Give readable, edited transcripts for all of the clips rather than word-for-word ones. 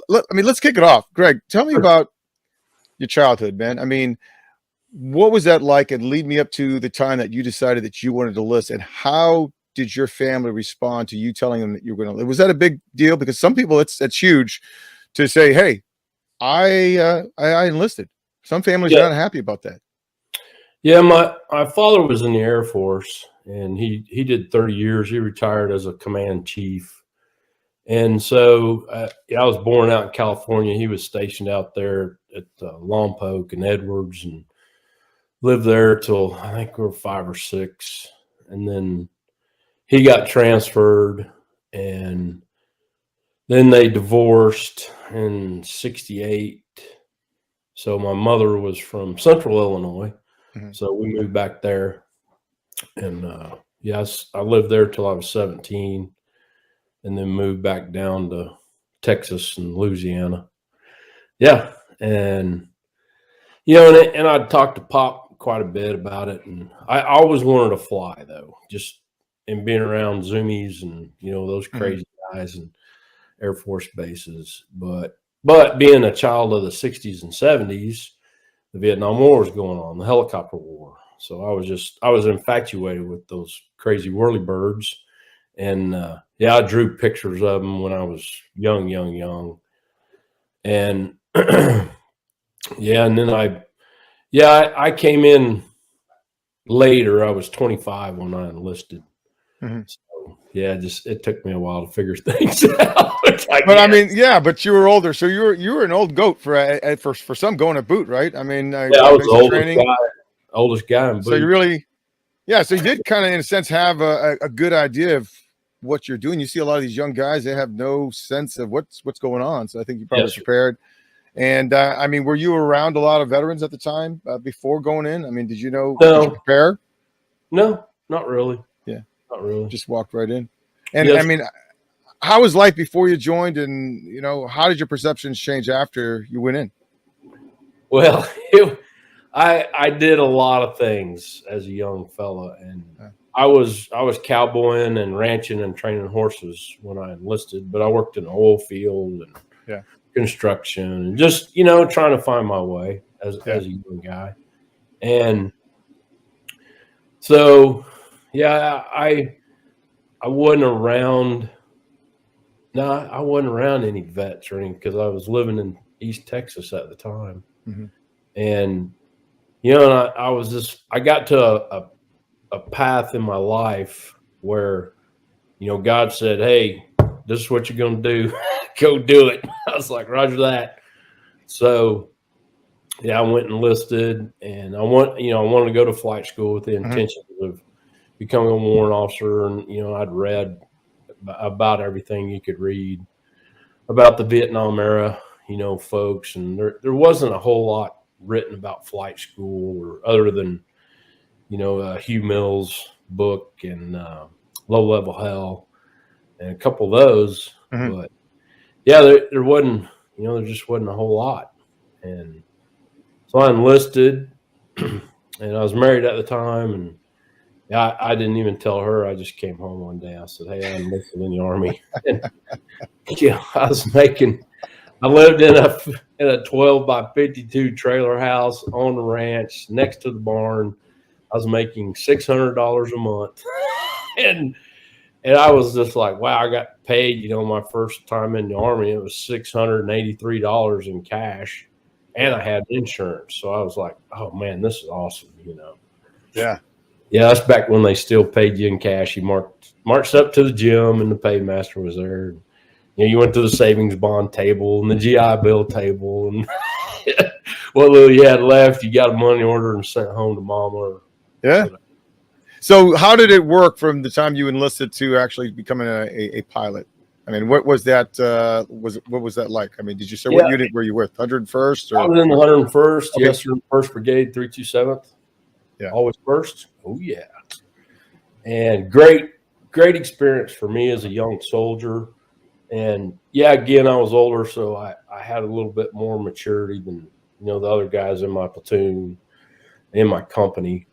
let's kick it off. Greg, tell me about your childhood, man. I mean, what was that like? And lead me up to the time that you decided that you wanted to enlist, and how did your family respond to you telling them that you were going to? Was that a big deal? Because some people, it's huge to say, "Hey, I enlisted." Some families are not happy about that. Yeah, my father was in the Air Force, and he did 30 years. He retired as a command chief. And so I was born out in California. He was stationed out there at Lompoc and Edwards, and lived there till I think we were 5 or 6. And then he got transferred, and then they divorced in 68. So my mother was from Central Illinois. So we moved back there, and yes, I lived there till I was 17, and then moved back down to Texas and Louisiana. Yeah, and and I'd talked to Pop quite a bit about it, and I always wanted to fly, though, just in being around Zoomies and those crazy guys and Air Force bases. But being a child of the 60s and 70s. The Vietnam War was going on, the helicopter war. So I was infatuated with those crazy whirly birds. And I drew pictures of them when I was young. And and then I came in later. I was 25 when I enlisted. So it took me a while to figure things out. But you were older, so you were an old goat for some going to boot, right? I mean, I was the oldest guy in boot. So you really, so you did kind of, in a sense, have a good idea of what you're doing. You see a lot of these young guys; they have no sense of what's going on. So I think you probably prepared. And I mean, were you around a lot of veterans at the time before going in? I mean, did you know? No. Did you prepare? No, not really. Yeah, not really. Just walked right in. And I mean, how was life before you joined, and how did your perceptions change after you went in? Well, I did a lot of things as a young fella, and I was cowboying and ranching and training horses when I enlisted. But I worked in the oil field and construction, and just trying to find my way as a young guy. And so I wasn't around. No, I wasn't around any vets or anything, because I was living in East Texas at the time. And, I got to a path in my life where, God said, "Hey, this is what you're going to do. Go do it." I was like, "Roger that." So, I went and enlisted, and I wanted to go to flight school with the intention of becoming a warrant officer. And, I'd read about everything you could read about the Vietnam era, folks. And there wasn't a whole lot written about flight school, or other than, Hugh Mills' book and Low Level Hell and a couple of those. But there wasn't, there just wasn't a whole lot. And so I enlisted, and I was married at the time, and I didn't even tell her. I just came home one day. I said, "Hey, I enlisted in the Army." And, I lived in a 12 by 52 trailer house on the ranch next to the barn. I was making $600 a month. and I was just like, wow, I got paid, my first time in the Army, it was $683 in cash, and I had insurance. So I was like, oh man, this is awesome, Yeah. Yeah, that's back when they still paid you in cash. You marched up to the gym, and the paymaster was there. You went to the savings bond table and the GI Bill table, and what little you had left, you got a money order and sent home to mama. So how did it work from the time you enlisted to actually becoming a pilot? I mean, what was that? What was that like? I mean, did you say what unit were you with? 101st? Or? I was in the 101st. Okay. Yes, sir. 1st Brigade, 327th. Yeah, always first. Oh yeah, and great experience for me as a young soldier. And again, I was older, so I had a little bit more maturity than the other guys in my platoon, in my company.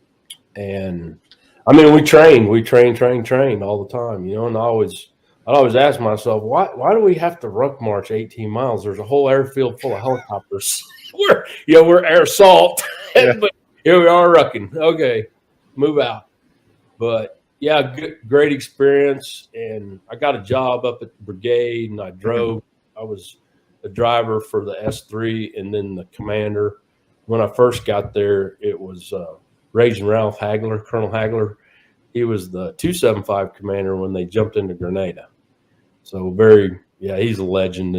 And I mean, we trained all the time, and I always I'd always ask myself, why do we have to ruck march 18 miles? There's a whole airfield full of helicopters. we're air assault, Yeah. but here we are rucking. Okay, move out. But yeah, great experience. And I got a job up at the brigade, and I drove. I was the driver for the S3 and then the commander. When I first got there, it was Raging Ralph Hagler, Colonel Hagler. He was the 275 commander when they jumped into Grenada. So he's a legend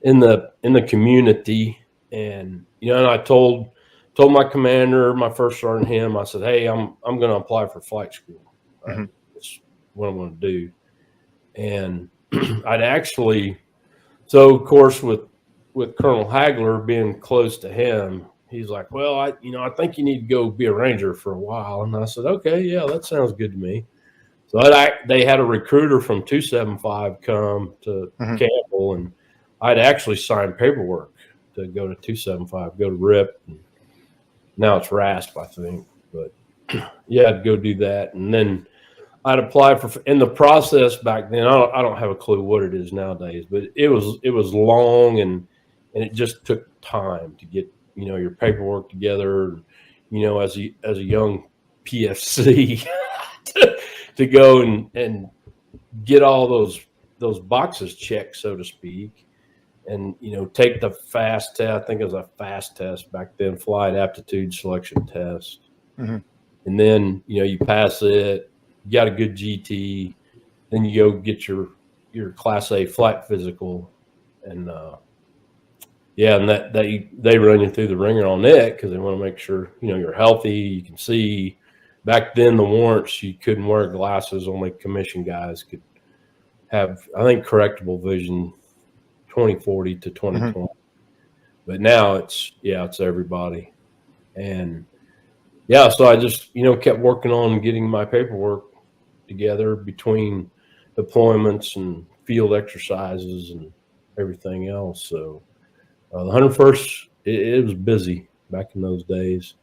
in the community. And and I told my commander, my first sergeant, him, I said, hey, I'm going to apply for flight school. That's what I'm going to do. And I'd actually, so of course with Colonel Hagler being close to him, he's like, well, I think you need to go be a Ranger for a while. And I said, okay, yeah, that sounds good to me. So they had a recruiter from 275 come to Campbell, and I'd actually signed paperwork to go to 275, go to RIP. And now it's RASP, I think. But yeah, I'd go do that. And then I'd apply for, in the process back then, I don't have a clue what it is nowadays, but it was long and it just took time to get, your paperwork together, as a young PFC to go and get all those boxes checked, so to speak. And, take the FAST test. I think it was a FAST test back then, flight aptitude selection test. And then, you pass it, you got a good GT, then you go get your Class A flight physical. And, and that they run you through the ringer on it because they want to make sure, you're healthy, you can see. Back then, the warrants, you couldn't wear glasses. Only commissioned guys could have, I think, correctable vision 2040 to 2020. But now it's everybody. And so I just, kept working on getting my paperwork together between deployments and field exercises and everything else. So the 101st, it was busy back in those days.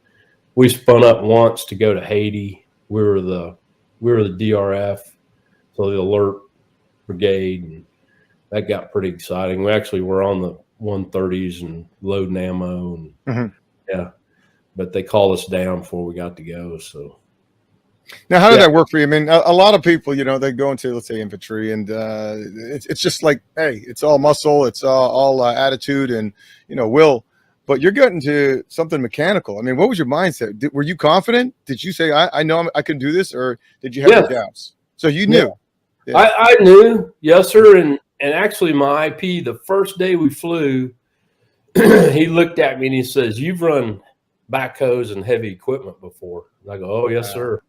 We spun up once to go to Haiti. We were the DRF, so the alert brigade, and that got pretty exciting. We actually were on the 130s and loading ammo, and but they called us down before we got to go. So now, how did that work for you? I mean, a lot of people, they go into, let's say, infantry, and it's just like, hey, it's all muscle, it's all attitude, and will. But you're getting to something mechanical. I mean, what was your mindset? Were you confident? Did you say, I know I can do this, or did you have your doubts? So you knew. Yeah. I knew, yes, sir. And actually, my IP, the first day we flew, he looked at me and he says, "You've run backhoes and heavy equipment before." And I go, "Oh, yes, sir.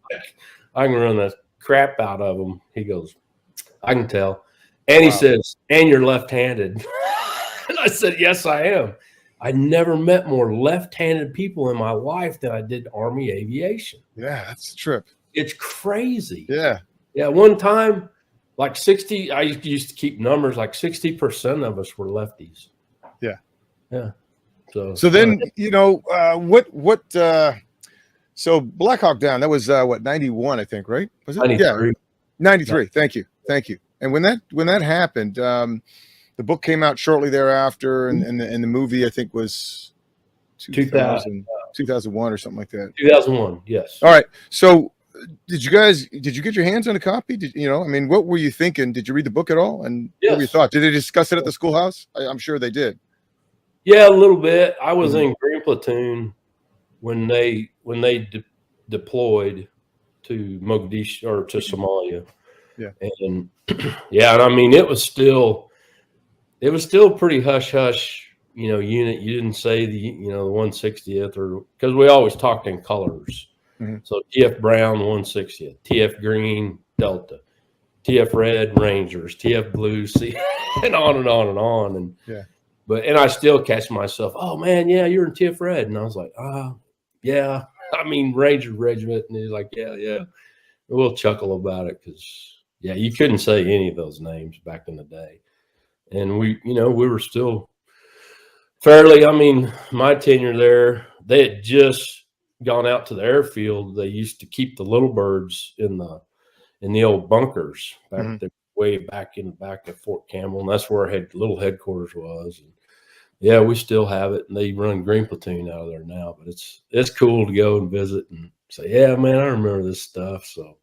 I can run the crap out of them." He goes, "I can tell." And he says, "And you're left-handed." And I said, "Yes, I am." I never met more left-handed people in my life than I did Army aviation. Yeah, that's a trip. It's crazy. Yeah. Yeah, one time, like 60, I used to keep numbers, like 60% of us were lefties. Yeah. Yeah. So then, so Black Hawk Down, that was 91, I think, right? Was it? 93. Yeah. 93. Thank you. And when that happened, the book came out shortly thereafter, and the movie, I think, was 2001 or something like that. 2001, yes. All right. So did you get your hands on a copy? What were you thinking? Did you read the book at all? And what were your thoughts? Did they discuss it at the schoolhouse? I'm sure they did. Yeah, a little bit. I was in Green Platoon when they deployed to Mogadishu or to Somalia. Yeah. And and I mean, it was still pretty hush hush, unit. You didn't say the 160th, or because we always talked in colors. So TF Brown, 160th, TF Green, Delta, TF Red, Rangers, TF Blue, and on and on and on. And I still catch myself, oh man, yeah, you're in TF Red. And I was like, yeah, Ranger Regiment. And he's like, yeah. We'll chuckle about it because, you couldn't say any of those names back in the day. And we were still fairly, my tenure there, they had just gone out to the airfield. They used to keep the little birds in the old bunkers back there way back in the back of Fort Campbell, and that's where our little headquarters was. And yeah, we still have it, and they run Green Platoon out of there now. But it's cool to go and visit and say, yeah, man, I remember this stuff. So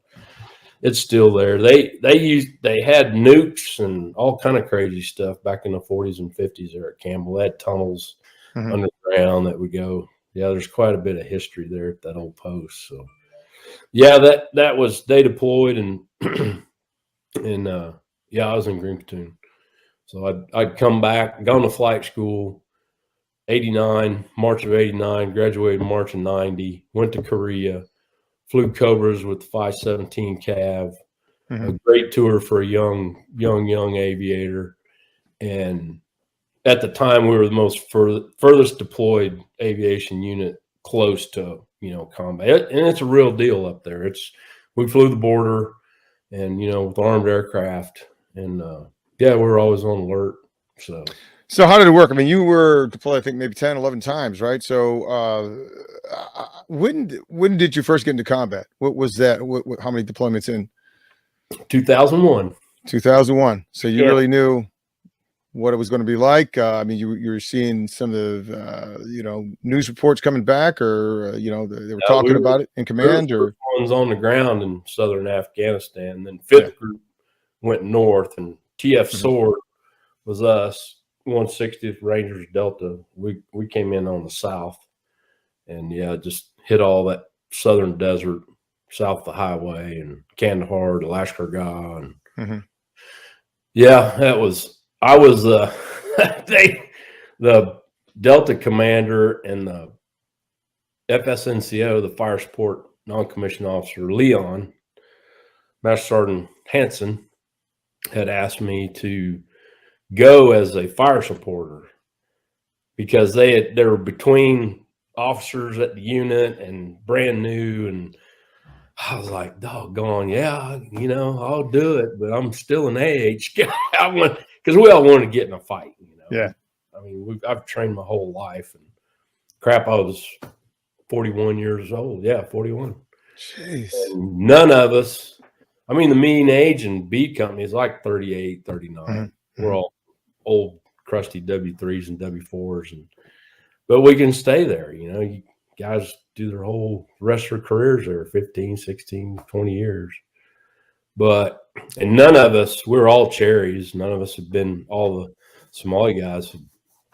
it's still there. They had nukes and all kind of crazy stuff back in the 40s and 50s there at Campbell. They had tunnels underground that would go. Yeah, there's quite a bit of history there at that old post. So yeah, that was, they deployed, and and yeah, I was in Green Platoon. So I'd come back, gone to flight school, 89, March of 89, graduated March of 90, went to Korea, flew Cobras with the 517 Cav, a great tour for a young aviator. And at the time, we were the most furthest deployed aviation unit close to, combat. And it's a real deal up there. We flew the border and, with armed aircraft, and yeah, we were always on alert. So how did it work? I mean, you were deployed, I think, maybe 10, 11 times, right? So when did you first get into combat? What was that? How many deployments in? 2001. 2001. So you really knew what it was going to be like. I mean, you were seeing some of the, news reports coming back, or, they were talking about it in command, or ones on the ground in southern Afghanistan. Then 5th group went north, and TF SOAR was us, 160th Rangers Delta. We came in on the south, and yeah, just hit all that southern desert, south of the highway, and Kandahar to Lashkar Gah. Yeah, I was the Delta commander, and the FSNCO, the fire support non-commissioned officer, Leon, Master Sergeant Hanson, had asked me to go as a fire supporter because they were between officers at the unit and brand new. And I was like, doggone, yeah, I'll do it, but I'm still an AH guy. Because we all want to get in a fight, Yeah. I mean, I've trained my whole life, and crap, I was 41 years old. Yeah, 41. Jeez. And none of us, I mean, the mean age in B company is like 38, 39. We're all old, crusty W3s and W4s, but we can stay there. You guys do their whole rest of their careers there, 15, 16, 20 years. And none of us, we're all cherries. None of us have been, all the Somali guys,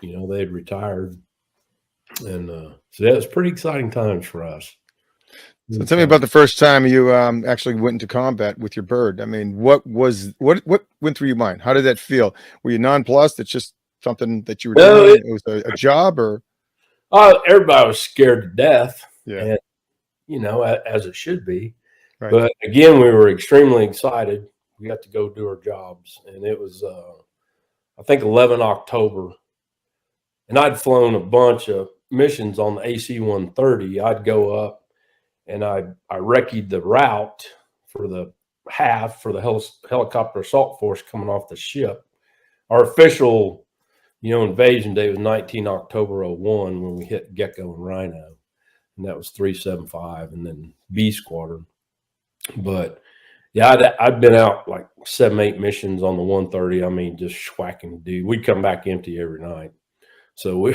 they had retired. And so that was pretty exciting times for us. So tell me about the first time you actually went into combat with your bird. I mean, what went through your mind? How did that feel? Were you nonplussed? It's just something that you were doing? It was a job, or? Everybody was scared to death. Yeah. And, as it should be. Right. But again, we were extremely excited. We got to go do our jobs. And it was, I think, 11 October. And I'd flown a bunch of missions on the AC-130. I'd go up, and I recce'd the route for the for the helicopter assault force coming off the ship. Our official, invasion day was 19 October 01 when we hit Gecko and Rhino. And that was 375, and then B Squadron. But yeah, I'd been out like 7, 8 missions on the 130. I mean, just schwacking dude. We'd come back empty every night. So we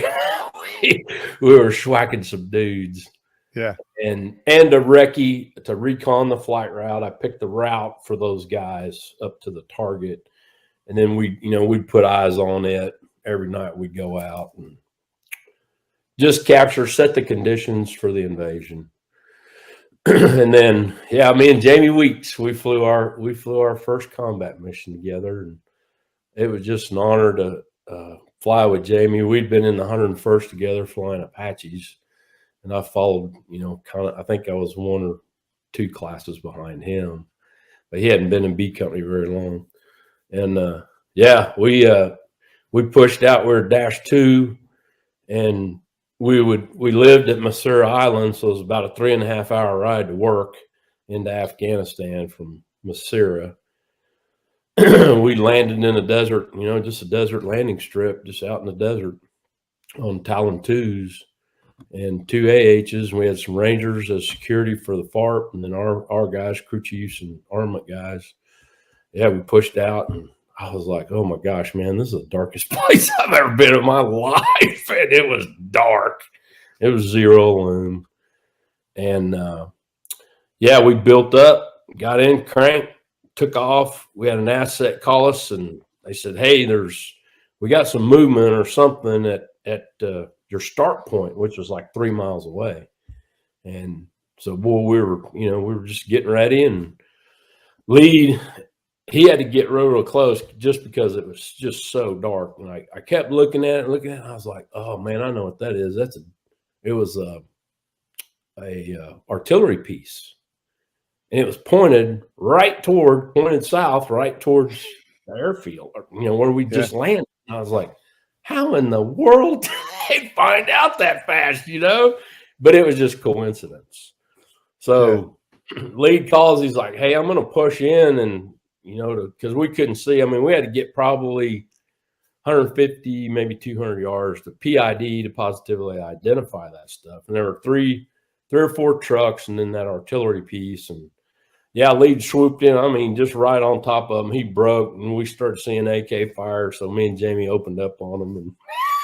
were schwacking some dudes. Yeah. And to recce, to recon the flight route, I picked the route for those guys up to the target. And then we'd put eyes on it every night. We'd go out and just set the conditions for the invasion. And then, yeah, me and Jamie Weeks, we flew our first combat mission together, and it was just an honor to fly with Jamie. We'd been in the 101st together flying Apaches, and I followed, I think I was 1 or 2 classes behind him, but he hadn't been in B company very long. And yeah, we pushed out. We were -2, and we lived at Masura Island, so it was about a 3.5-hour ride to work into Afghanistan from Masura. We landed in a desert, just a desert landing strip, just out in the desert on Talon 2s and 2 AHs. And we had some Rangers as security for the FARP, and then our guys, crew chiefs and armament guys. yeah, we pushed out, and I was like, oh my gosh, man, this is the darkest place I've ever been in my life. And it was dark. It was zero loom. And yeah, we built up, got in, cranked, took off. We had an asset call us, and they said, hey, we got some movement or something at your start point, which was like 3 miles away. And so, boy, we were just getting ready, and Lead, he had to get real close just because it was just so dark. And I kept looking at it. And I was like, oh man, I know what that is. It was a artillery piece. And it was pointed south, right towards the airfield, where we just landed. And I was like, how in the world did they find out that fast, But it was just coincidence. So Lead calls, he's like, hey, I'm going to push in and, because we couldn't see. I mean, we had to get probably 150, maybe 200 yards to PID to positively identify that stuff. And there were three or four trucks and then that artillery piece. And yeah, Lead swooped in. I mean, just right on top of him. He broke, and we started seeing AK fire. So me and Jamie opened up on him, and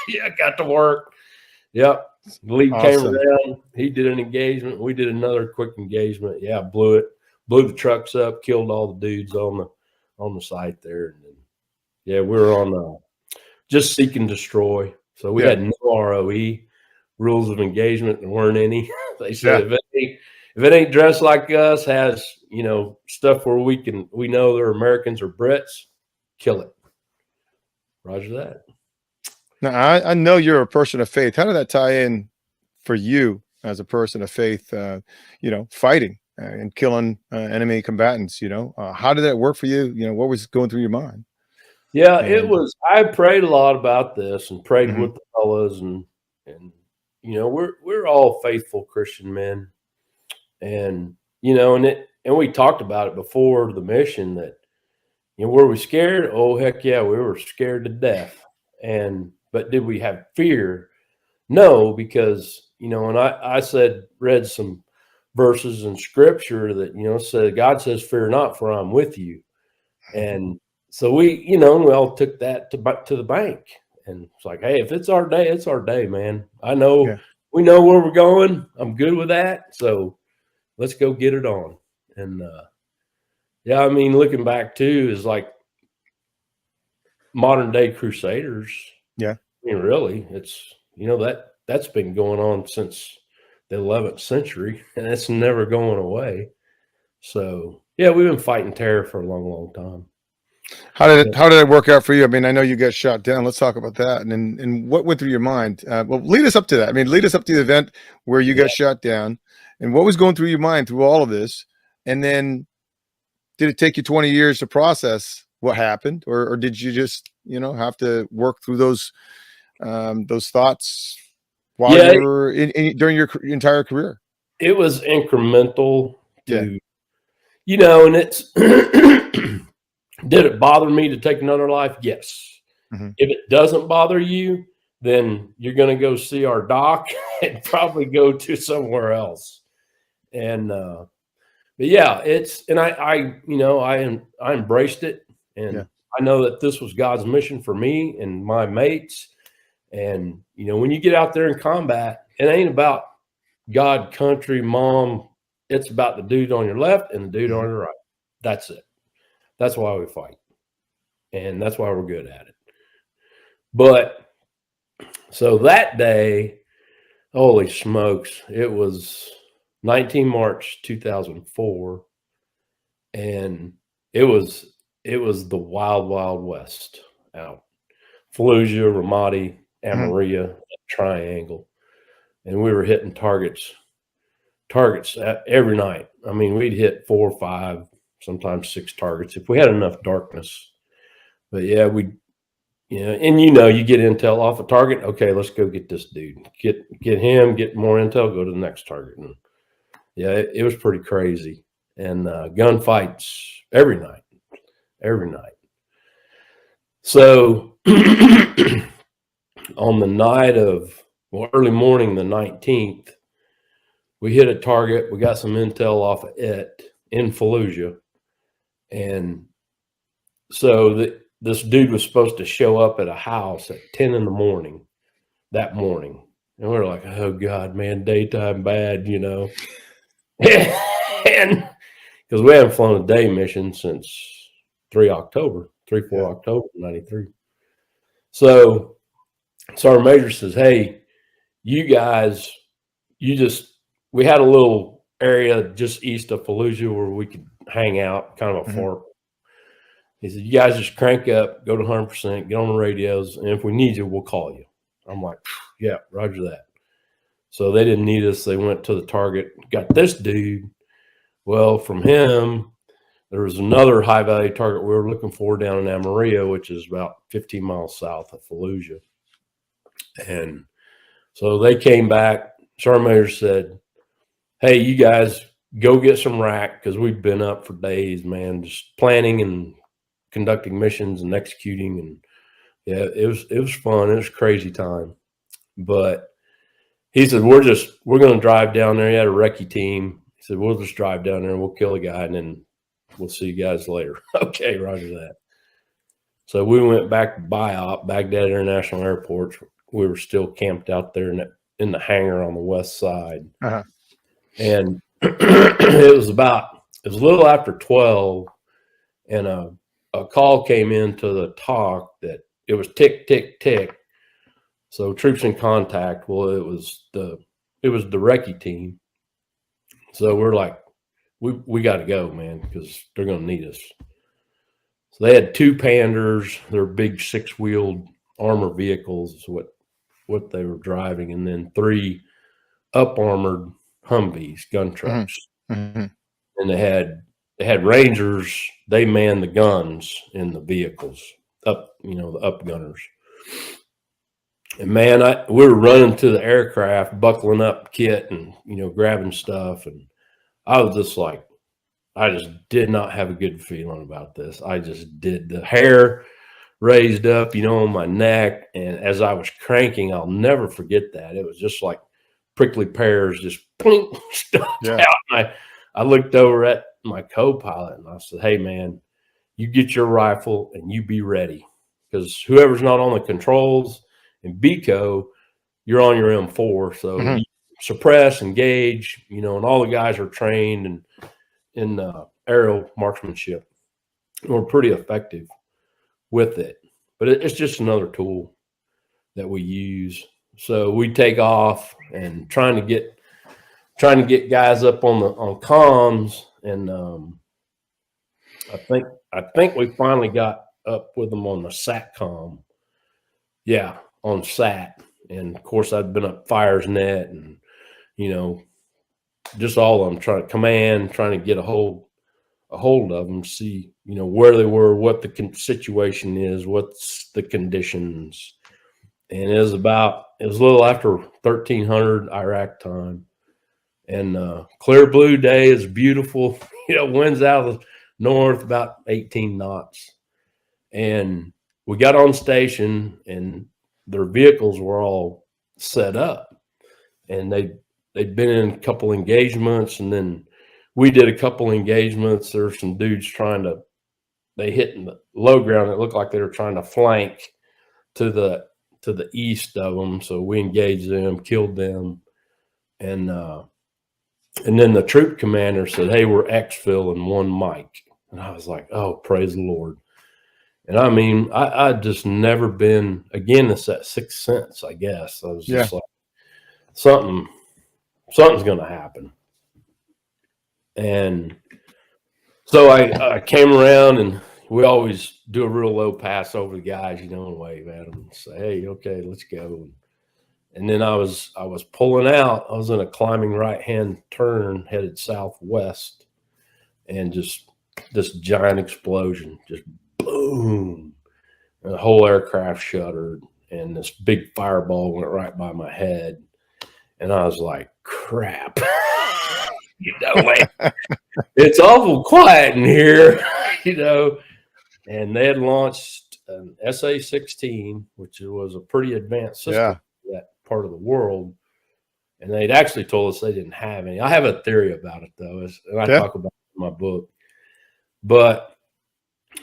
yeah, got to work. Yep. Lead came around. He did an engagement. We did another quick engagement. Yeah, blew it. Blew the trucks up. Killed all the dudes on the site there. And then, yeah, we were on just seek and destroy. So we had no ROE, rules of engagement. There weren't any. They said if it ain't dressed like us, has stuff where we know they're Americans or Brits, kill it. Roger that. Now, I know you're a person of faith. How did that tie in for you as a person of faith, fighting and killing enemy combatants? How did that work for you? What was going through your mind? Yeah, I prayed a lot about this and prayed with the fellas, and we're all faithful Christian men. And, and we talked about it before the mission that, were we scared? Oh, heck yeah, we were scared to death. But did we have fear? No, because, and I read some verses in scripture that, said, God says, fear not, for I'm with you. And so we all took that to the bank. And it's like, hey, if it's our day, it's our day, man. I know we know where we're going. I'm good with that. So let's go get it on. And I mean, looking back too is like modern day crusaders. Yeah. I mean, really, it's, that's been going on since the 11th century, and it's never going away. So yeah, we've been fighting terror for a long, long time. How did it work out for you? I mean, I know you got shot down. Let's talk about that. And what went through your mind? Well, lead us up to that. I mean, lead us up to the event where you got shot down, and what was going through your mind through all of this? And then did it take you 20 years to process what happened, or did you just, have to work through those thoughts while you were during your entire career? It was incremental to, and it's, did it bother me to take another life? Yes. If it doesn't bother you, then you're going to go see our doc and probably go to somewhere else. And, but yeah, I embraced it, and I know that this was God's mission for me and my mates. And, when you get out there in combat, it ain't about God, country, mom. It's about the dude on your left and the dude on your right. That's it. That's why we fight. And that's why we're good at it. But so that day, holy smokes, it was 19 March 2004. And it was the wild, wild west out. Fallujah, Ramadi, Amarilla, Triangle. And we were hitting targets every night. I mean, we'd hit 4 or 5, sometimes 6 targets if we had enough darkness. But yeah, and you get intel off a target. Okay, let's go get this dude. Get him, get more intel, go to the next target. And yeah, it was pretty crazy. And gunfights every night. So on the night of, early morning, the 19th, we hit a target. We got some intel off of it in Fallujah. And this dude was supposed to show up at a house at 10 in the morning that morning. And we're like, oh God, man, daytime bad, you know. And because we haven't flown a day mission since 4 October 93. So Sergeant Major says, hey, you guys, we had a little area just east of Fallujah where we could hang out, kind of a fort. He said, you guys just crank up, go to 100%, get on the radios, and if we need you, we'll call you. I'm like, yeah, roger that. So they didn't need us. They went to the target, got this dude. Well, from him, there was another high-value target we were looking for down in Amarillo, which is about 15 miles south of Fallujah. And so they came back. Sergeant Major said, hey, you guys go get some rack, because we've been up for days, man, just planning and conducting missions and executing. And yeah, it was fun. It was a crazy time. But he said, we're going to drive down there. He had a recce team. He said, we'll just drive down there and we'll kill a guy, and then we'll see you guys later. Okay, roger that. So we went back to BIOP, Baghdad International Airport. We were still camped out there in the hangar on the west side. And it was a little after 12, and a call came into the talk that it was tick, tick, tick. So troops in contact. Well, it was the recce team. So we're like, we got to go, man, because they're going to need us. So they had 2 Panders. They're big 6-wheeled armor vehicles is what they were driving, and then 3 up-armored Humvees, gun trucks. And they had Rangers. They manned the guns in the vehicles, the up gunners. And man, we were running to the aircraft, buckling up kit and, grabbing stuff. And I was just like, I just did not have a good feeling about this. I just did. The hair raised up, on my neck. And as I was cranking, I'll never forget that. It was just like prickly pears just plink, stuck out. And I looked over at my co-pilot and I said, hey, man, you get your rifle and you be ready. Because whoever's not on the controls in BCO, you're on your M4. So you suppress, engage, and all the guys are trained in aerial marksmanship. We're pretty effective with it. But it's just another tool that we use. So we take off and trying to get guys up on comms, and I think we finally got up with them on the SATCOM. Yeah, on SAT. And of course I'd been up FireNet and just all of them trying to get a hold of them, see where they were, what the situation is, what's the conditions. And it was a little after 1300 Iraq time, and clear blue day is beautiful. Winds out of the north about 18 knots, and we got on station and their vehicles were all set up, and they'd been in a couple engagements, and then we did a couple engagements. There's some dudes they hit in the low ground. It looked like they were trying to flank to the east of them. So we engaged them, killed them. And then the troop commander said, hey, we're exfil and 1 mic. And I was like, oh, praise the Lord. And I mean, I just never been, again, it's that 6th sense, I guess. I was just like, something's going to happen. And so I came around, and we always do a real low pass over the guys, and wave at them and say, hey, okay, let's go. And then I was pulling out. I was in a climbing right-hand turn headed southwest, and just this giant explosion, just boom. And the whole aircraft shuddered, and this big fireball went right by my head. And I was like, crap. It's awful quiet in here, And they had launched an SA-16, which was a pretty advanced system for that part of the world. And they'd actually told us they didn't have any. I have a theory about it, though, and I talk about it in my book. But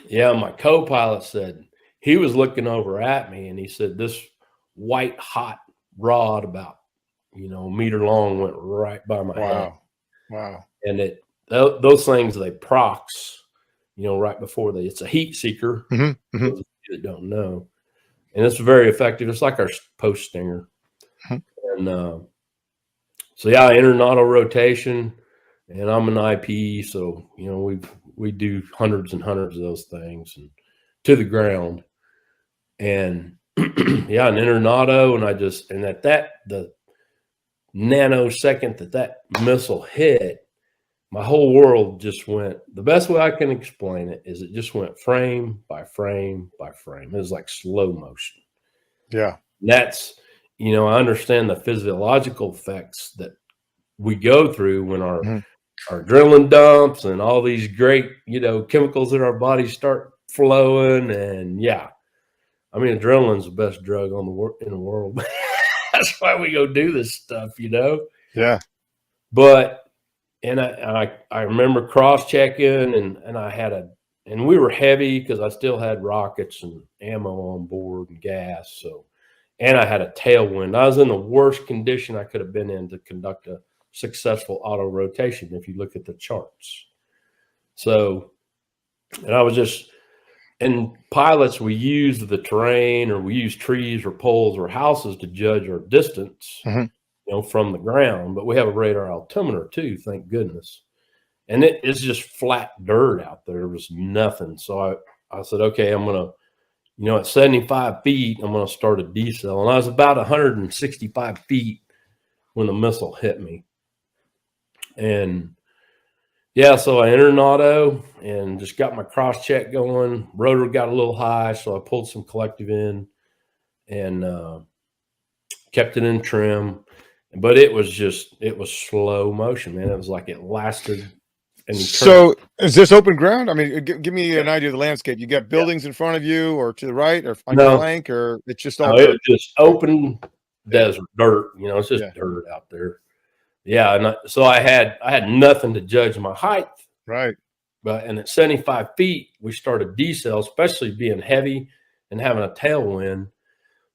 Yeah, my co-pilot said he was looking over at me and he said this white hot rod about, a meter long went right by my head. Wow. And those things, they prox, right before it's a heat seeker. Mm-hmm. Mm-hmm. Those of you that don't know. And it's very effective. It's like our post stinger. Mm-hmm. And so yeah, I entered an auto rotation, and I'm an IP, so we do hundreds and hundreds of those things and to the ground. And yeah, and entered an auto, and at the nanosecond that missile hit, my whole world just went. The best way I can explain it is it just went frame by frame by frame. It was like slow motion. Yeah. And that's, I understand the physiological effects that we go through when our adrenaline dumps and all these great, chemicals in our bodies start flowing. And yeah, I mean, adrenaline's the best drug in the world. That's why we go do this stuff, Yeah. But, and I remember cross-checking and we were heavy because I still had rockets and ammo on board and gas. So, and I had a tailwind. I was in the worst condition I could have been in to conduct a successful auto rotation if you look at the charts. So, and I was just, and pilots, we use the terrain, or we use trees or poles or houses to judge our distance, from the ground, but we have a radar altimeter too, thank goodness. And it's just flat dirt out there. There was nothing. So I said, okay, I'm going to, at 75 feet, I'm going to start a decel. And I was about 165 feet when the missile hit me. And yeah, so I entered an auto and just got my cross check going. Rotor got a little high, so I pulled some collective in and kept it in trim. But it was slow motion, man. It was like it lasted. So is this open ground? I mean, give me an idea of the landscape. You got buildings in front of you, or to the right, or on your flank, or it's just all dirt? It was just open desert, dirt. It's just dirt out there. Yeah, and so I had nothing to judge my height. Right. And at 75 feet, we started decel, especially being heavy and having a tailwind.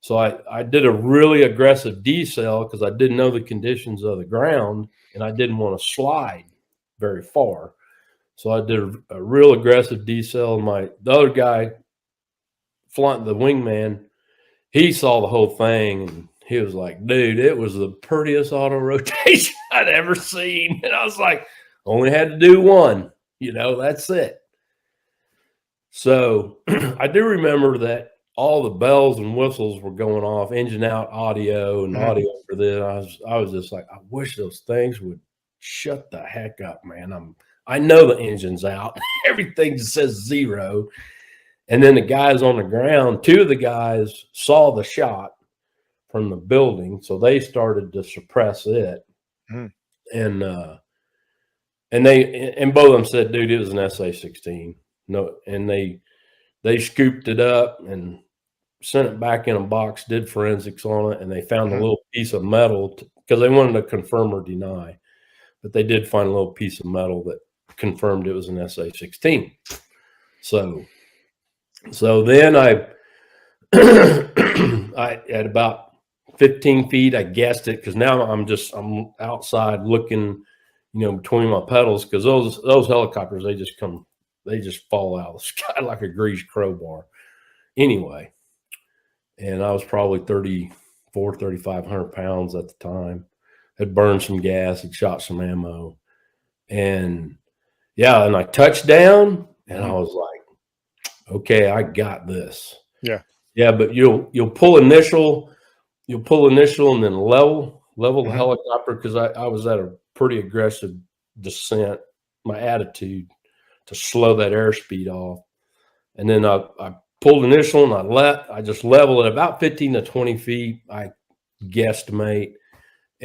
So I did a really aggressive decel because I didn't know the conditions of the ground and I didn't want to slide very far. So I did a real aggressive decel. The other guy, the wingman, he saw the whole thing and he was like, dude, it was the prettiest auto rotation I'd ever seen. And I was like, only had to do one, that's it. So I do remember that all the bells and whistles were going off, engine out audio and audio for this. I was just like, I wish those things would shut the heck up, man. I know the engine's out. Everything says 0. And then the guys on the ground, 2 of the guys saw the shot from the building, so they started to suppress it. And both of them said, dude, it was an SA-16. No, and they scooped it up and sent it back in a box, did forensics on it, and they found a little piece of metal because they wanted to confirm or deny. But they did find a little piece of metal that confirmed it was an SA-16. So then I at about 15 feet, I guessed it, because now I'm outside looking, between my pedals, because those helicopters, they just fall out of the sky like a greased crowbar. Anyway, and I was probably 3,500 pounds at the time. Had burned some gas, had shot some ammo. And yeah, and I touched down and I was like, okay, I got this. Yeah. Yeah, but you'll pull initial and then level the helicopter, because I was at a pretty aggressive descent. My attitude to slow that airspeed off. And then I pulled initial and I just leveled it about 15 to 20 feet, I guesstimate.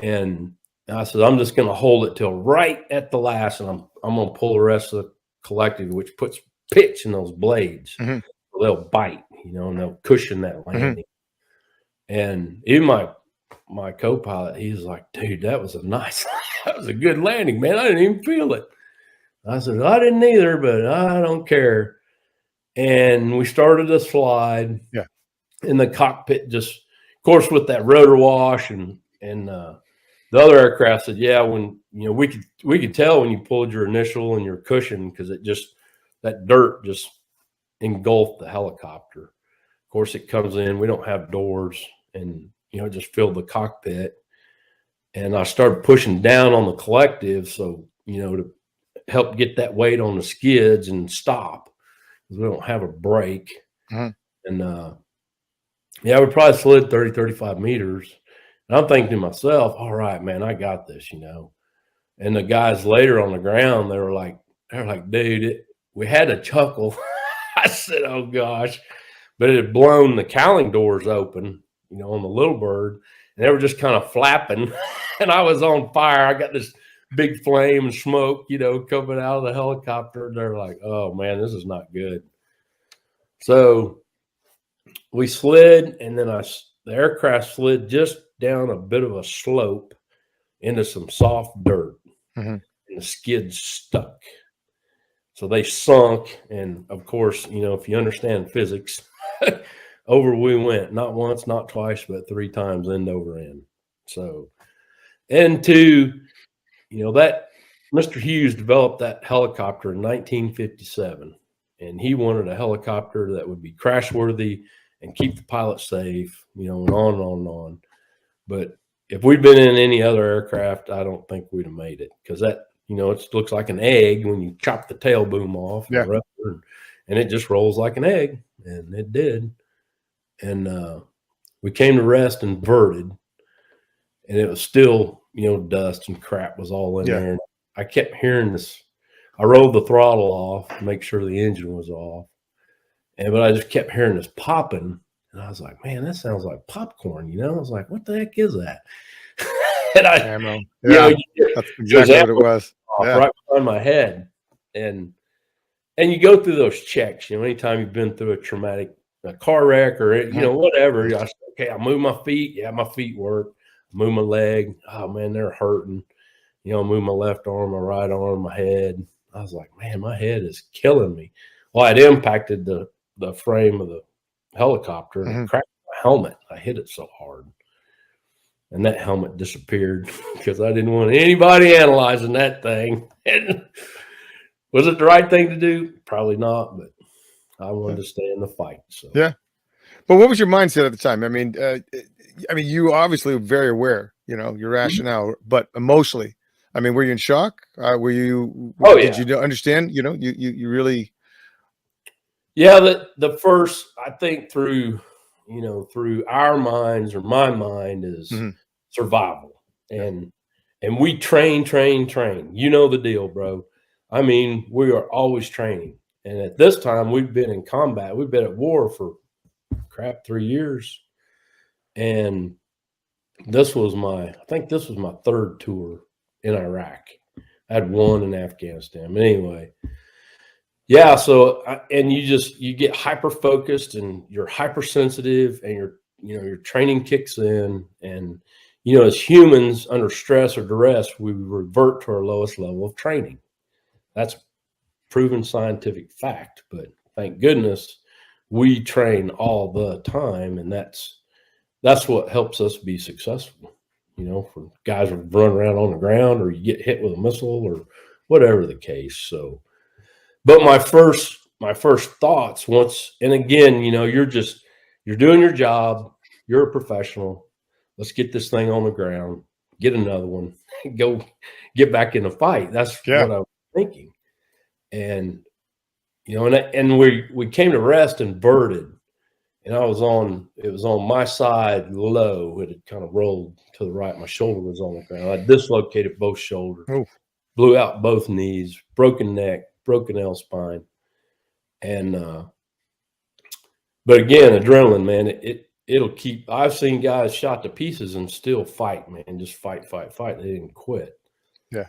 And I said, I'm just going to hold it till right at the last, and I'm going to pull the rest of the collective, which puts pitch in those blades. They'll bite, and they'll cushion that landing. And even my co-pilot, he's like, dude, that was a good landing, man. I didn't even feel it. I said, I didn't either, but I don't care. and we started to slide. Yeah. In the cockpit, just of course with that rotor wash and the other aircraft said, yeah, when we could tell when you pulled your initial and your cushion because that dirt just engulfed the helicopter. Of course, it comes in. We don't have doors, and it just filled the cockpit. And I started pushing down on the collective, so to help get that weight on the skids and stop because we don't have a brake. Uh-huh. And yeah, we probably slid 30, 35 meters. And I'm thinking to myself, all right, man, I got this, And the guys later on the ground, they were like, dude, we had a chuckle. I said, oh gosh. But it had blown the cowling doors open, on the Little Bird. And they were just kind of flapping. And I was on fire. I got this big flame and smoke, coming out of the helicopter. They're like, oh man, this is not good. So we slid, and then the aircraft slid just down a bit of a slope into some soft dirt, and the skids stuck. So they sunk, and of course, if you understand physics, over we went, not once, not twice, but 3 times end over end. So, and that Mr. Hughes developed that helicopter in 1957, and he wanted a helicopter that would be crash worthy and keep the pilot safe, and on and on and on. But if we'd been in any other aircraft, I don't think we'd have made it because that, it looks like an egg when you chop the tail boom off, and it just rolls like an egg, and it did. And we came to rest inverted, and it was still, dust and crap was all in there. And I kept hearing this. I rolled the throttle off to make sure the engine was off. But I just kept hearing this popping, and I was like, man, that sounds like popcorn, I was like, what the heck is that? And that's exactly what it was. Right behind my head. And you go through those checks, anytime you've been through a traumatic car wreck or, whatever, I said, okay, I move my feet. Yeah, my feet work. I move my leg. Oh, man, they're hurting. I move my left arm, my right arm, my head. I was like, man, my head is killing me. Well, it impacted the frame of the helicopter and cracked my helmet. I hit it so hard. And that helmet disappeared because I didn't want anybody analyzing that thing. And was it the right thing to do? Probably not, but I wanted to stay in the fight. So yeah. But what was your mindset at the time? I mean, you obviously were very aware, your rationale, but emotionally, were you in shock? Were you? Oh, did you understand? You really. Yeah, the first, I think through our minds or my mind is survival. And we train. You know the deal, bro. We are always training. And at this time, we've been in combat. We've been at war for 3 years. And this was my 3rd tour in Iraq. I had 1 in Afghanistan. But anyway, yeah. So, and you get hyper focused and you're hypersensitive, and your training kicks in. And, as humans under stress or duress, we revert to our lowest level of training. That's proven scientific fact. But thank goodness we train all the time. And that's what helps us be successful, for guys who run around on the ground or you get hit with a missile or whatever the case. So, but my first thoughts and again, you're doing your job. You're a professional. Let's get this thing on the ground, get another one, go get back in the fight. That's what I was thinking. And, and we came to rest inverted, and it was on my side low. It had kind of rolled to the right. My shoulder was on the ground. I dislocated both shoulders, blew out both knees, broken neck, broken L-spine. And, but again, adrenaline, man, it'll keep. I've seen guys shot to pieces and still fight, man, just fight. They didn't quit. Yeah.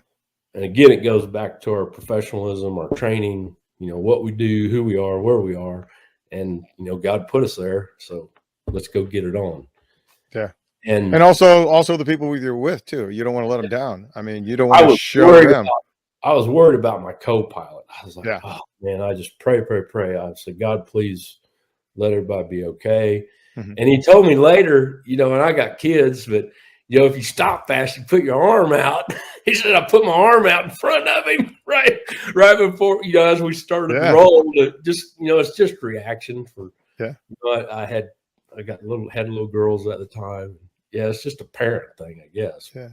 And again, it goes back to our professionalism, our training, what we do, who we are, where we are. And, God put us there. So let's go get it on. Yeah. And also the people you're with too. You don't want to let them down. You don't want to show them. I was worried about my co-pilot. I was like, Yeah. oh man, I just pray. I said, God, please let everybody be okay. Mhm. And he told me later, you know, and I got kids, but you know, if you stop fast, you put your arm out. He said, I put my arm out in front of him right before, you know, as we started to roll. Just, you know, it's just reaction for, Yeah. you know, had little girls at the time. Yeah, it's just a parent thing, I guess. Yeah.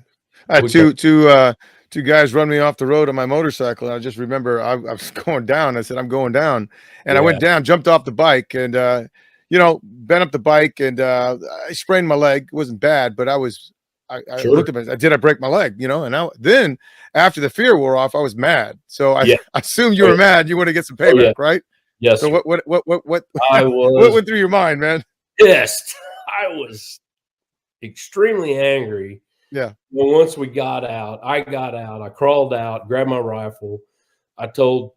I had two guys run me off the road on my motorcycle. And I just remember I was going down. I said, I'm going down. And I went down, jumped off the bike and, you know, bent up the bike and I sprained my leg. It wasn't bad, but I looked at it. Did I break my leg? You know, and then after the fear wore off, I was mad. So I assumed you were mad. You want to get some payback, right? Yes. So what I was, what went through your mind, man? Yes, I was extremely angry. Yeah. Well, once we got out, I crawled out, grabbed my rifle. I told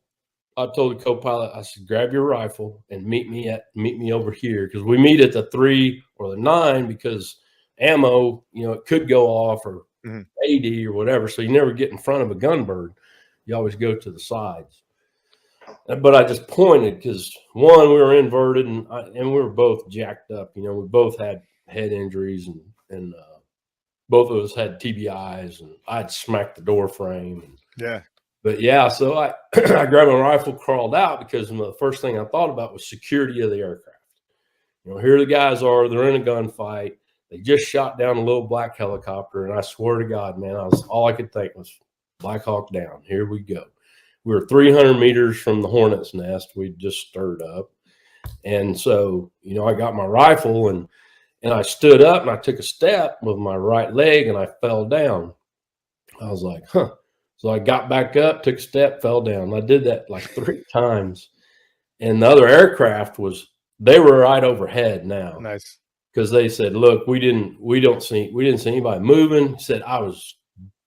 the co-pilot, I said, grab your rifle and meet me over here. Cause we meet at the 3 or the 9 because ammo, you know, it could go off or AD or whatever. So you never get in front of a gunbird. You always go to the sides. But I just pointed because one, we were inverted and we were both jacked up. You know, we both had head injuries and both of us had TBIs, and I'd smacked the door frame. But yeah, so I I grabbed my rifle, crawled out because the first thing I thought about was security of the aircraft. You know, here the guys are, they're in a gunfight. They just shot down a little black helicopter, and I swear to God, man, all I could think was Black Hawk down. Here we go. We were 300 meters from the hornet's nest. We just stirred up. And so, you know, I got my rifle and I stood up and I took a step with my right leg and I fell down. I was like, huh. So I got back up, took a step, fell down. I did that like 3 times. And the other aircraft they were right overhead now. Nice. Because they said, look, we didn't see anybody moving. He said, I was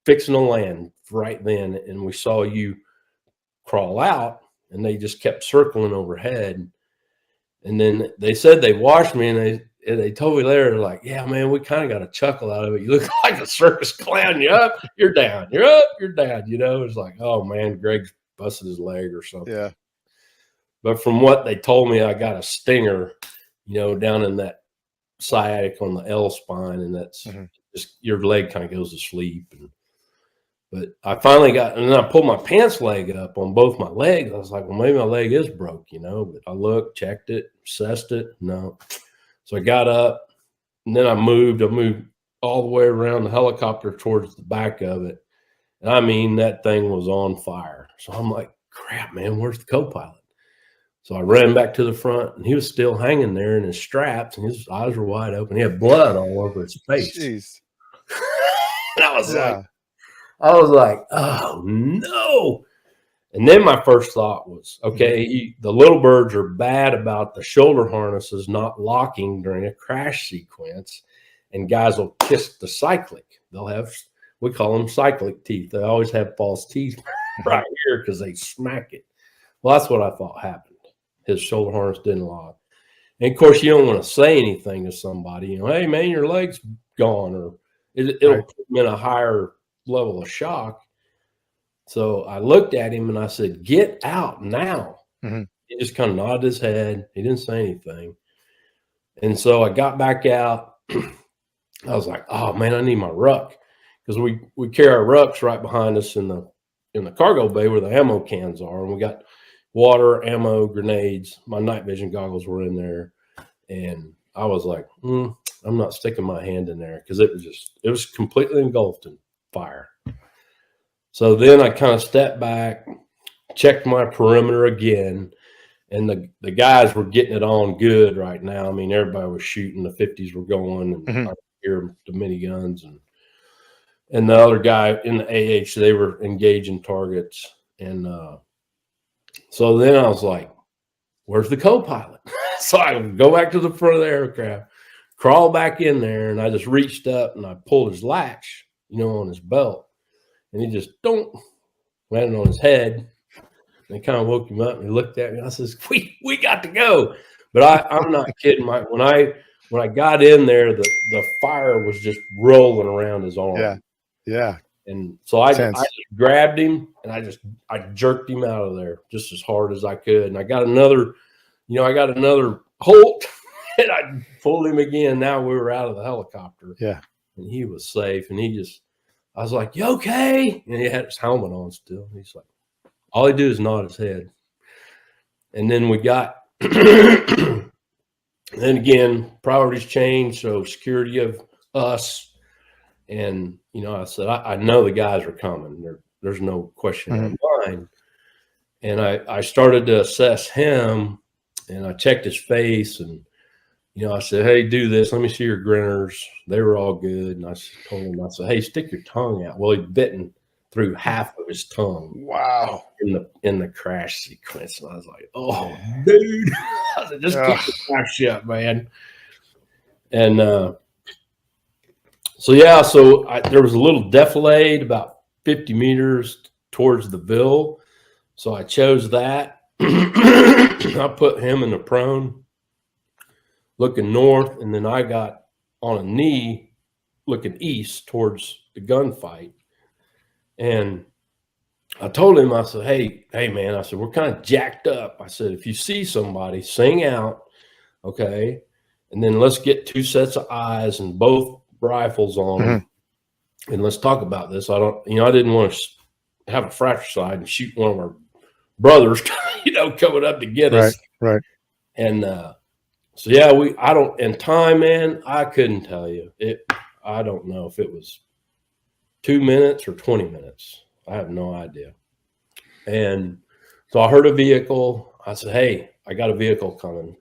fixing to land right then and we saw you crawl out, and they just kept circling overhead. And then they said they watched me, and they told me later, they're like, yeah, man, we kind of got a chuckle out of it. You look like a circus clown. You're up, you're down. You're up, you're down. You know, it's like, oh man, Greg's busted his leg or something. Yeah. But from what they told me, I got a stinger, you know, down in that sciatic on the L spine, and that's just your leg kind of goes to sleep. But I finally got, and then I pulled my pants leg up on both my legs. I was like, well, maybe my leg is broke, you know. But I looked, checked it, assessed it. No. So I got up, and then I moved all the way around the helicopter towards the back of it. And I mean, that thing was on fire. So I'm like, crap, man, where's the co-pilot? So I ran back to the front, and he was still hanging there in his straps, and his eyes were wide open. He had blood all over his face. Jeez. And I was like, oh no. And then my first thought was, okay, the little birds are bad about the shoulder harnesses not locking during a crash sequence, and guys will kiss the cyclic. They'll have, we call them cyclic teeth. They always have false teeth right here because they smack it. Well, that's what I thought happened. His shoulder harness didn't lock. And of course, you don't want to say anything to somebody, you know, hey man, your leg's gone, or it'll put them in a higher level of shock. So I looked at him and I said, get out now. He just kind of nodded his head. He didn't say anything. And so I got back out. I was like, oh man, I need my ruck. Because we carry our rucks right behind us in the cargo bay where the ammo cans are. And we got water, ammo, grenades. My night vision goggles were in there. And I was like, I'm not sticking my hand in there because it was completely engulfed in fire. So then I kind of stepped back, checked my perimeter again, and the guys were getting it on good right now. I mean, everybody was shooting. The 50s were going, and I could hear the miniguns, and the other guy in the AH, they were engaging targets. And so then I was like, where's the co-pilot? So I go back to the front of the aircraft, crawl back in there, and I just reached up and I pulled his latch, you know, on his belt. And he just landed on his head. And it kind of woke him up, and he looked at me. And I says, "We got to go." But I'm not kidding. When I got in there, the fire was just rolling around his arm. Yeah. And so I Tense. grabbed him and I jerked him out of there just as hard as I could. And I got another Holt and I pulled him again. Now we were out of the helicopter. Yeah. And he was safe. And I was like, "You okay?" And he had his helmet on still. He's like, all he did is nod his head. And then we got, then again, priorities changed. So security of us. And, you know, I said, I know the guys are coming. There's no question in my mind. And I started to assess him, and I checked his face, and, you know, I said, "Hey, do this. Let me see your grinners." They were all good. And I told him, I said, "Hey, stick your tongue out." Well, he'd bitten through half of his tongue. Wow. In the crash sequence. And I was like, "Oh, dude." I said, "Just keep your mouth shut, man." And, so there was a little defilade about 50 meters towards the Ville. So I chose that. I put him in the prone, looking north, and then I got on a knee looking east towards the gunfight. And I told him, I said, hey, man, I said, we're kind of jacked up. I said, if you see somebody, sing out, okay? And then let's get 2 sets of eyes and both rifles on them, and let's talk about this. I didn't want to have a fratricide and shoot one of our brothers, coming up to get us. Right. And so yeah, in time, man, I couldn't tell you it. I don't know if it was 2 minutes or 20 minutes. I have no idea. And so I heard a vehicle. I said, "Hey, I got a vehicle coming."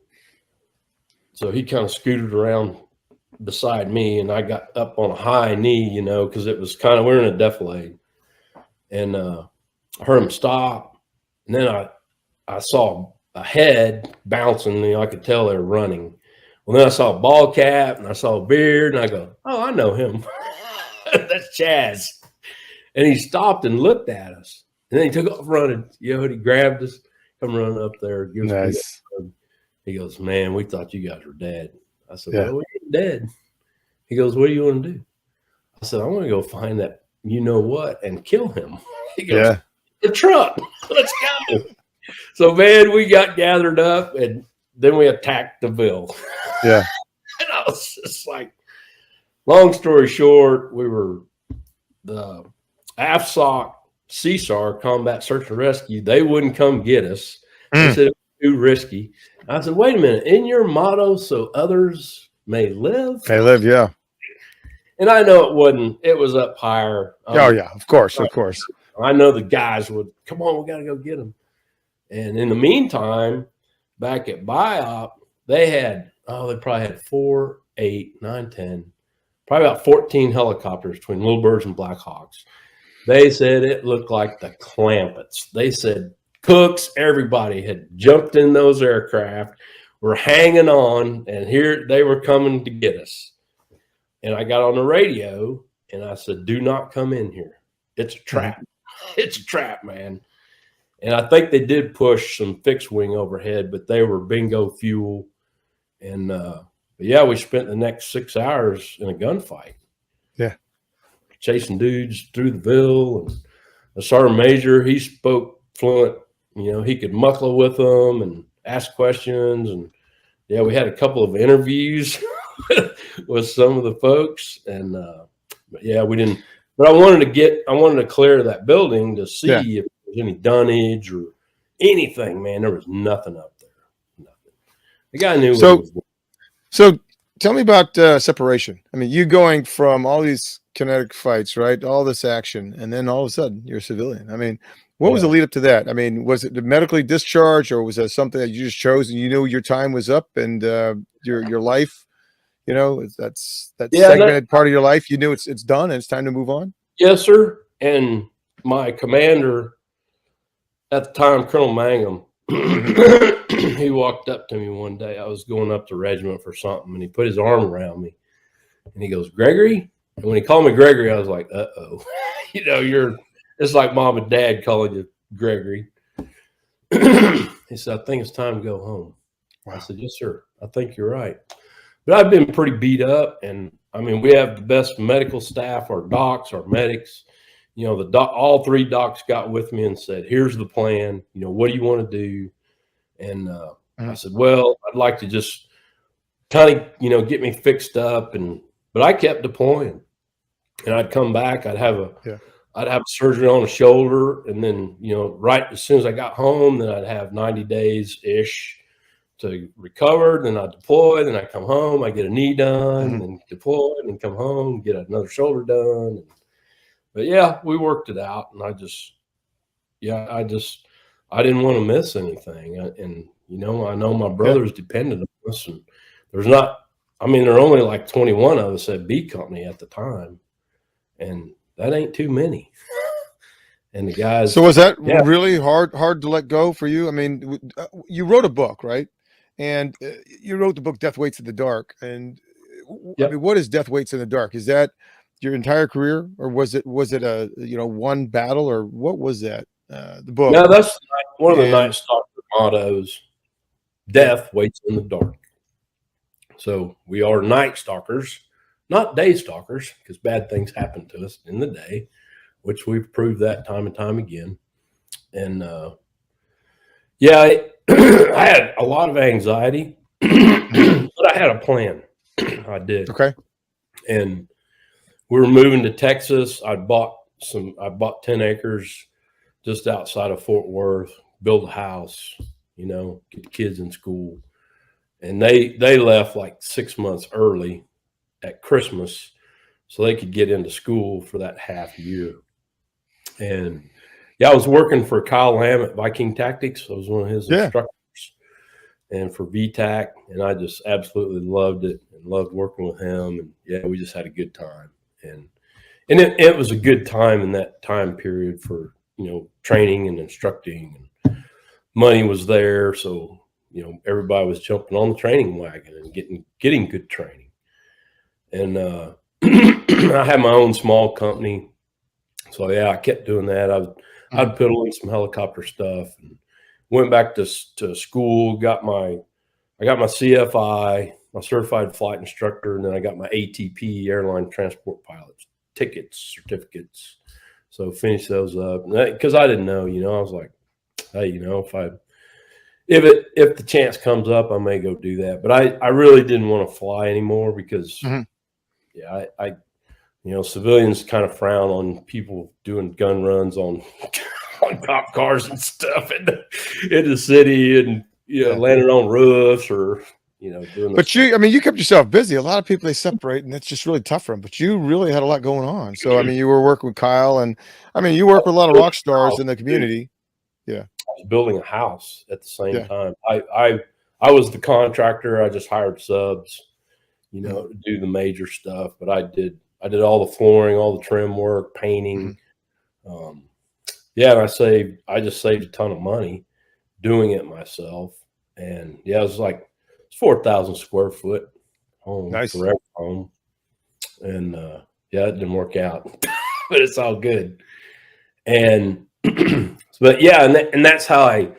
So he kind of scooted around beside me, and I got up on a high knee, because it was we were in a defilade. And I heard him stop, and then I saw a head bouncing. I could tell they were running. Well, then I saw a ball cap, and I saw a beard, and I go, "Oh, I know him." That's Chaz. And he stopped and looked at us, and then he took off running. He grabbed us, come running up there. Nice. He goes, "Man, we thought you guys were dead." I said, Yeah. "Well, we're dead." He goes, "What do you want to do?" I said, "I want to go find that you-know-what and kill him." He goes, "The truck, let's go." So, man, we got gathered up, and then we attacked the Ville. Yeah. And I was just like, long story short, we were the AFSOC, CSAR, Combat Search and Rescue. They wouldn't come get us. They said it was too risky. I said, "Wait a minute, in your motto, so others may live?" Yeah. And I know it wasn't. It was up higher. Yeah, of course. I know the guys would, "Come on, we got to go get them." And in the meantime, back at BIOP, they probably had 4, 8, 9, 10, probably about 14 helicopters between Little Birds and Black Hawks. They said it looked like the Clampets. They said cooks, everybody had jumped in those aircraft, were hanging on, and here they were coming to get us. And I got on the radio, and I said, "Do not come in here. It's a trap. It's a trap, man." And I think they did push some fixed wing overhead, but they were bingo fuel. And we spent the next 6 hours in a gunfight. Yeah. Chasing dudes through the Ville. And the sergeant major, he spoke fluent. He could muckle with them and ask questions. And yeah, we had a couple of interviews with some of the folks. And we didn't. But I wanted to clear that building to see if there was any dunnage or anything. Man, there was nothing up there. Nothing. The guy knew. So tell me about separation. I mean, you going from all these kinetic fights, right? All this action, and then all of a sudden you're a civilian. I mean, what was the lead up to that? I mean, was it medically discharged, or was that something that you just chose and you knew your time was up and your life? That's segmented part of your life. You knew it's done and it's time to move on. Yes, sir. And my commander at the time, Colonel Mangum, he walked up to me one day. I was going up to regiment for something, and he put his arm around me, and he goes, "Gregory." And when he called me Gregory, I was like, "Uh-oh." It's like mom and dad calling you Gregory. He said, "I think it's time to go home." I said, "Yes, sir. I think you're right." But I've been pretty beat up, and I mean, we have the best medical staff, our docs, our medics. you know, all 3 docs got with me and said, here's the plan. You know, what do you want to do? And I said, well, I'd like to just kind of, you know, get me fixed up. But I kept deploying, and I'd come back. I'd have a surgery on the shoulder. And then, you know, right as soon as I got home, then I'd have 90 days ish to recover. Then I deploy, then I come home, I get a knee done, and deploy, and come home, get another shoulder done. But yeah, we worked it out, and I didn't want to miss anything. And, you know, I know my brothers depended on us, and there are only like 21 of us at B Company at the time, and that ain't too many. And the guys. So was that really hard to let go for you? I mean, you wrote a book, right? And you wrote the book Death Waits in the Dark. And I mean, what is Death Waits in the Dark? Is that your entire career, or was it a, you know, one battle, or what was that? The book. No, that's one of the Nightstalker mottos. Death waits in the dark. So we are night stalkers, not day stalkers, because bad things happen to us in the day, which we've proved that time and time again. And I had a lot of anxiety, but I had a plan. I did. Okay. And we were moving to Texas. I bought 10 acres just outside of Fort Worth, build a house, you know, get the kids in school. And they left like 6 months early at Christmas so they could get into school for that half year. And I was working for Kyle Lamb at Viking Tactics. I was one of his instructors, and for VTAC, and I just absolutely loved it and loved working with him. And we just had a good time. And it was a good time in that time period for, you know, training and instructing, and money was there. So, you know, everybody was jumping on the training wagon and getting good training. And I had my own small company. So I kept doing that. I'd piddle in some helicopter stuff, and went back to school, I got my CFI, my certified flight instructor, and then I got my ATP, airline transport pilots, certificates. So finished those up, because I didn't know, you know, I was like, hey, you know, if the chance comes up, I may go do that. But I really didn't want to fly anymore because, you know, civilians kind of frown on people doing gun runs on cop cars and stuff in the city, and, you know, landing on roofs, or, you know, doing. But you kept yourself busy. A lot of people, they separate, and that's just really tough for them. But you really had a lot going on. So, I mean, you were working with Kyle, and I mean, you work with a lot of rock stars in the community. Yeah. I was building a house at the same time. I was the contractor. I just hired subs, you know, to do the major stuff. But I did all the flooring, all the trim work, painting. And I just saved a ton of money doing it myself. And it was like 4,000 square foot home, forever home. And it didn't work out, but it's all good. And but and that's how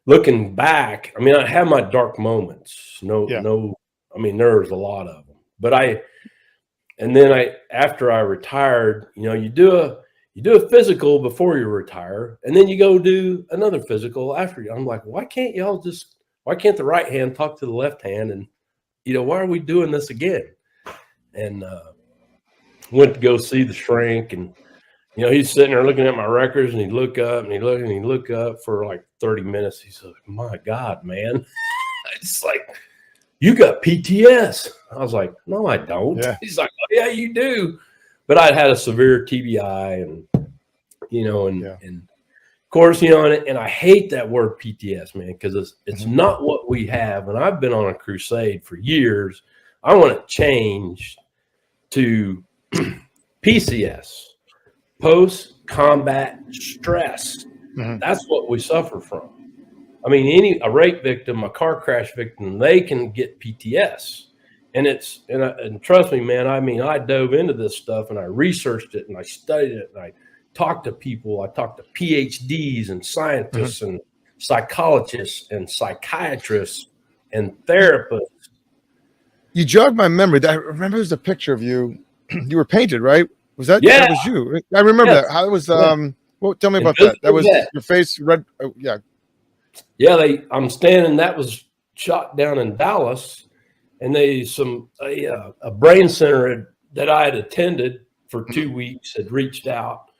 looking back, I mean, I had my dark moments. I mean, there was a lot of them. But after I retired, you know, you do a physical before you retire, and then you go do another physical after you. I'm like, why can't the right hand talk to the left hand? And, you know, why are we doing this again? And went to go see the shrink, and, you know, he's sitting there looking at my records, and he'd look up, and he'd look up for like 30 minutes. He said, my God, man. It's like, you got PTS. I was like, no, I don't. Yeah. He's like, oh, yeah, you do. But I'd had a severe TBI, and, you know, and of course, you know, and I hate that word PTS, man, because it's not what we have. And I've been on a crusade for years. I want to change to PCS, post-combat stress. That's what we suffer from. I mean, a rape victim, a car crash victim, they can get PTS. And trust me, man, I mean, I dove into this stuff, and I researched it, and I studied it, and I talked to people. I talked to PhDs and scientists and psychologists and psychiatrists and therapists. You jogged my memory. I remember there's a picture of you. You were painted, right? Was that Yeah. that was you? I remember Yes. that. How it was Yeah. well, tell me about that. That Invisible was vet. your face red. Oh, yeah. Yeah, I'm standing. That was shot down in Dallas, and a brain center that I had attended for 2 weeks had reached out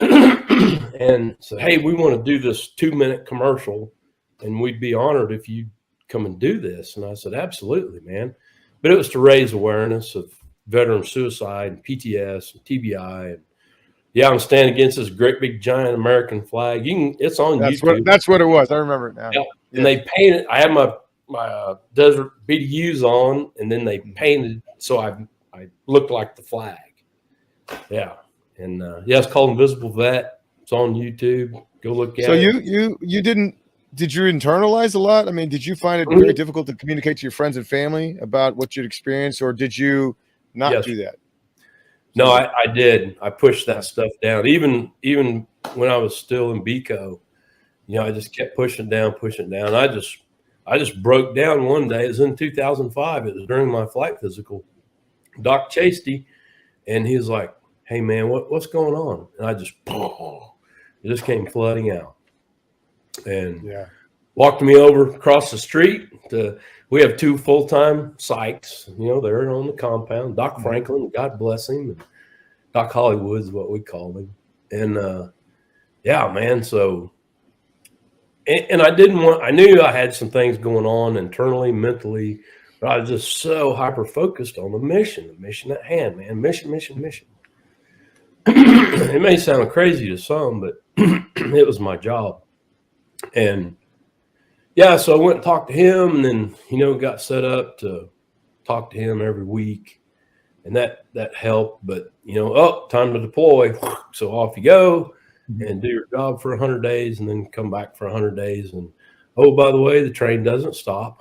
and said, "Hey, we want to do this 2-minute commercial, and we'd be honored if you come and do this." And I said, "Absolutely, man." But it was to raise awareness of veteran suicide, and PTS, and TBI, and yeah, I'm standing against this great big giant American flag. It's on YouTube. That's what it was. I remember it now. Yeah. Yeah. And they painted. I had my desert BDUs on, and then they painted so I looked like the flag. Yeah, and yeah, it's called Invisible Vet. It's on YouTube. Go look at it. So you didn't. Did you internalize a lot? I mean, did you find it very difficult to communicate to your friends and family about what you'd experienced, or did you not do that? No, I did. I pushed that stuff down. Even when I was still in BCO, I just kept pushing down. I just broke down one day. It was in 2005. It was during my flight physical. Doc Chasty, and he was like, "Hey man, what's going on?" And I just it just came flooding out. And walked me over across the street we have 2 full-time psychs, they're on the compound. Doc Franklin, God bless him, and Doc Hollywood is what we call him. And yeah, man. So, and I knew I had some things going on internally, mentally, but I was just so hyper focused on the mission at hand, man. Mission. It may sound crazy to some, but it was my job. And yeah, so I went and talked to him, and then, got set up to talk to him every week, and that helped. But, time to deploy. So off you go and do your job for 100 days and then come back for 100 days. And, oh, by the way, the train doesn't stop.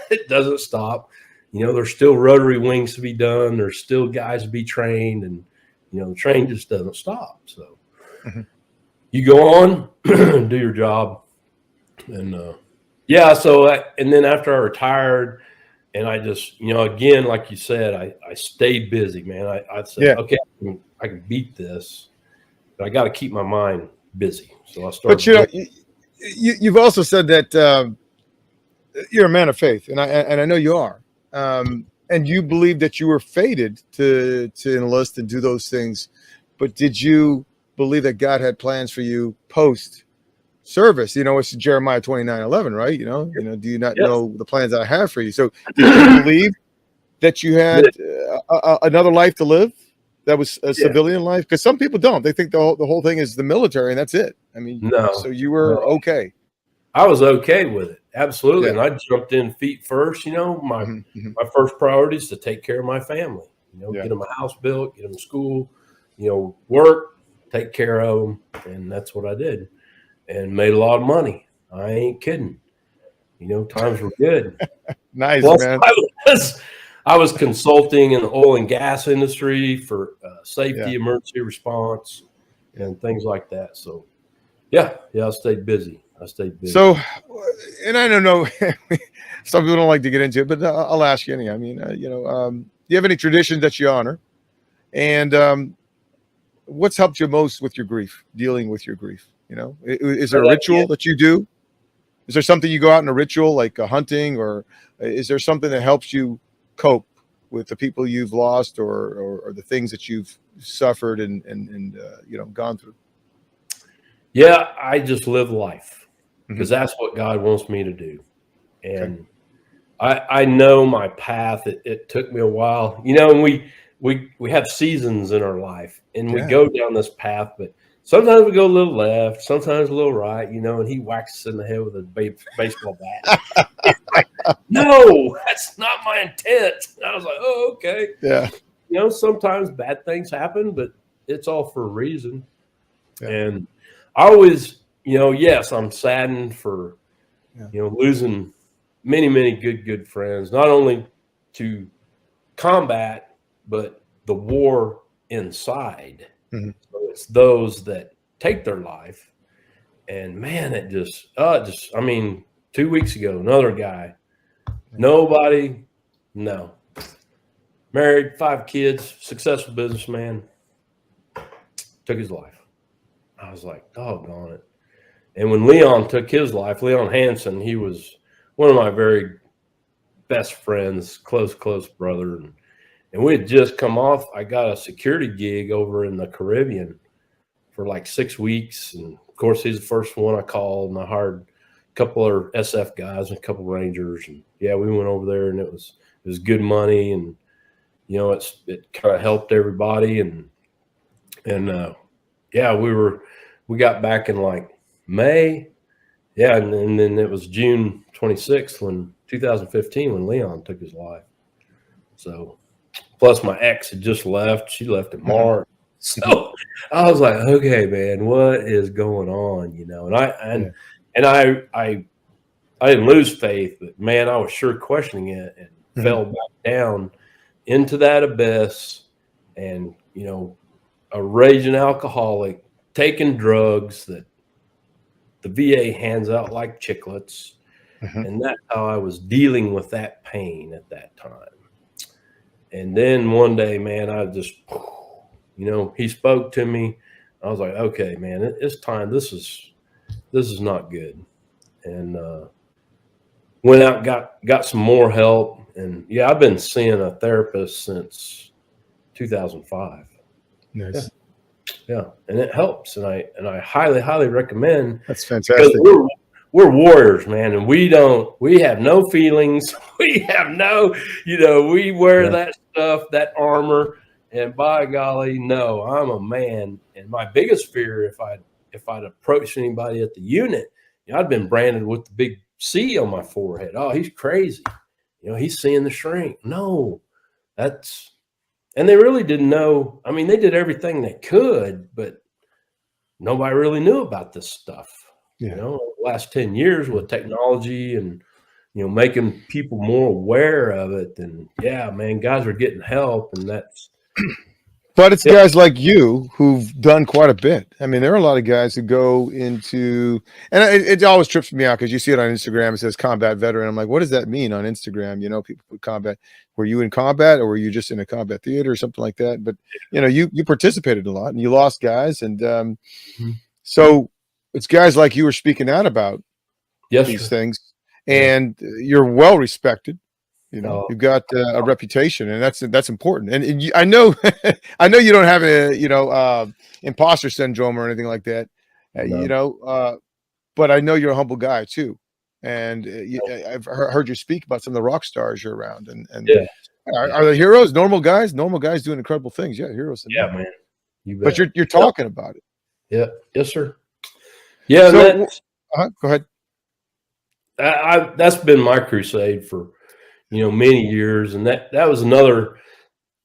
It doesn't stop. There's still rotary wings to be done. There's still guys to be trained, and, the train just doesn't stop. So you go on, do your job. And, yeah, so and then after I retired, and I just, again, like you said, I stayed busy, man. I said, okay, I can beat this, but I got to keep my mind busy. So I started. But you've also said that you're a man of faith, and I know you are, and you believe that you were fated to enlist and do those things. But did you believe that God had plans for you post service? It's Jeremiah 29:11, right? Do you not know the plans that I have for you? So did you believe that you had another life to live that was a civilian life? Because some people don't. They think the whole thing is the military and that's it. I mean, no. So you were okay. I was okay with it. Absolutely. And I jumped in feet first. My first priority is to take care of my family, get them a house built, get them to school, work, take care of them. And that's what I did. And made a lot of money. I ain't kidding. Times were good. Nice, Plus, man. I was consulting in the oil and gas industry for safety, emergency response, and things like that. So, yeah, I stayed busy. So, and I don't know, some people don't like to get into it, but I'll ask you anyhow. I mean, do you have any traditions that you honor? And what's helped you most with your grief, dealing with your grief? Is there a ritual that you do? Is there something you go out in a ritual like hunting, or is there something that helps you cope with the people you've lost or the things that you've suffered and gone through? Yeah, I just live life because that's what God wants me to do. And I know my path. It took me a while, and we have seasons in our life, and we go down this path, but sometimes we go a little left, sometimes a little right, and he whacks us in the head with a baseball bat. No, that's not my intent. And I was like, oh, okay. Yeah. Sometimes bad things happen, but it's all for a reason. Yeah. And I always, yes, I'm saddened for, losing many, many good friends, not only to combat, but the war inside. So it's those that take their life. And man, it just, 2 weeks ago, another guy, married, 5 kids, successful businessman, took his life. I was like, doggone it. And when Leon took his life, Leon Hansen, he was one of my very best friends, close brother. And we had just come off. I got a security gig over in the Caribbean for like 6 weeks. And of course, he's the first one I called, and I hired a couple of SF guys and a couple of Rangers. And yeah, we went over there, and it was good money. And, you know, it kind of helped everybody. And yeah, we got back in like May. Yeah. And then it was June 26th 2015 when Leon took his life. So plus my ex had just left. She left in March. So I was like, okay, man, what is going on? You know, and I didn't lose faith, but man, I was sure questioning it and fell back down into that abyss. And, you know, a raging alcoholic, taking drugs that the VA hands out like chiclets. And that's how I was dealing with that pain at that time. And then one day, man, I just, you know, he spoke to me. I was like, okay, man, it's time. This is not good. And went out, got some more help. And yeah, I've been seeing a therapist since 2005. Nice. Yeah. And it helps. And I highly recommend. That's fantastic. We're warriors, man, and we have no feelings. We have no, you know, we wear that stuff, that armor, and by golly, no, I'm a man. And my biggest fear, if I'd approached anybody at the unit, you know, I'd been branded with the big C on my forehead. Oh, he's crazy. You know, he's seeing the shrink. No, and they really didn't know. I mean, they did everything they could, but nobody really knew about this stuff. You know, the last 10 years with technology and, you know, making people more aware of it. And yeah, man, guys are getting help, and that's. But it's guys like you who've done quite a bit. I mean, there are a lot of guys who go into, and it always trips me out because you see it on Instagram. It says combat veteran. I'm like, what does that mean on Instagram? You know, people put combat. Were you in combat, or were you just in a combat theater or something like that? But you know, you participated a lot, and you lost guys, and so it's guys like you are speaking out about these things, and you're well respected. You know, you've got a reputation, and that's important. And I know, I know you don't have a imposter syndrome or anything like that. You know, but I know you're a humble guy too, and I've heard you speak about some of the rock stars you're around, and are they heroes? Normal guys doing incredible things. Yeah, heroes. Yeah, man. You bet. But you're talking about it. Yeah. Yes, sir. Yeah. So, go ahead. That's been my crusade for, you know, many years. And that was another,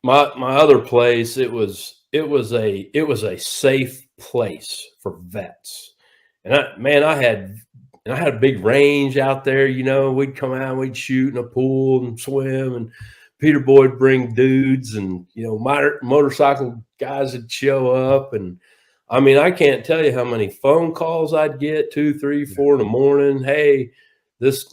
my other place. It was a safe place for vets. And I had a big range out there. You know, we'd come out, we'd shoot in a pool and swim, and Peter Boyd bring dudes, and, you know, motorcycle guys would show up. And I mean, I can't tell you how many phone calls I'd get, 2, 3, 4 in the morning. Hey, this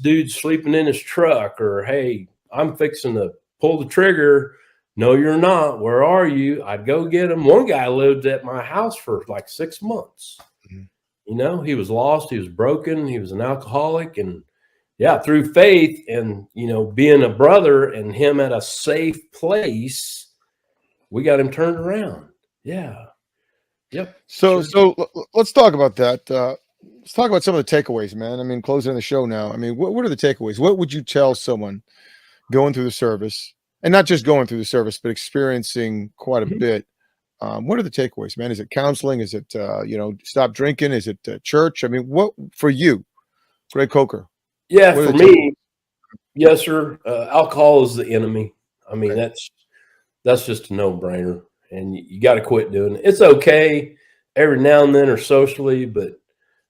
dude's sleeping in his truck, or, hey, I'm fixing to pull the trigger. No, you're not. Where are you? I'd go get him. One guy lived at my house for like 6 months. You know, he was lost. He was broken. He was an alcoholic. And yeah, through faith and, you know, being a brother and him at a safe place, we got him turned around. Yeah. Yep. So let's talk about that. Let's talk about some of the takeaways, man. I mean, closing the show now. I mean, what are the takeaways? What would you tell someone going through the service, and not just going through the service, but experiencing quite a bit? What are the takeaways, man? Is it counseling? Is it, stop drinking? Is it church? I mean, what for you, Greg Coker? Yeah, for me, yes, sir. Alcohol is the enemy. I mean, that's just a no-brainer, and you got to quit doing it. It's okay every now and then or socially, but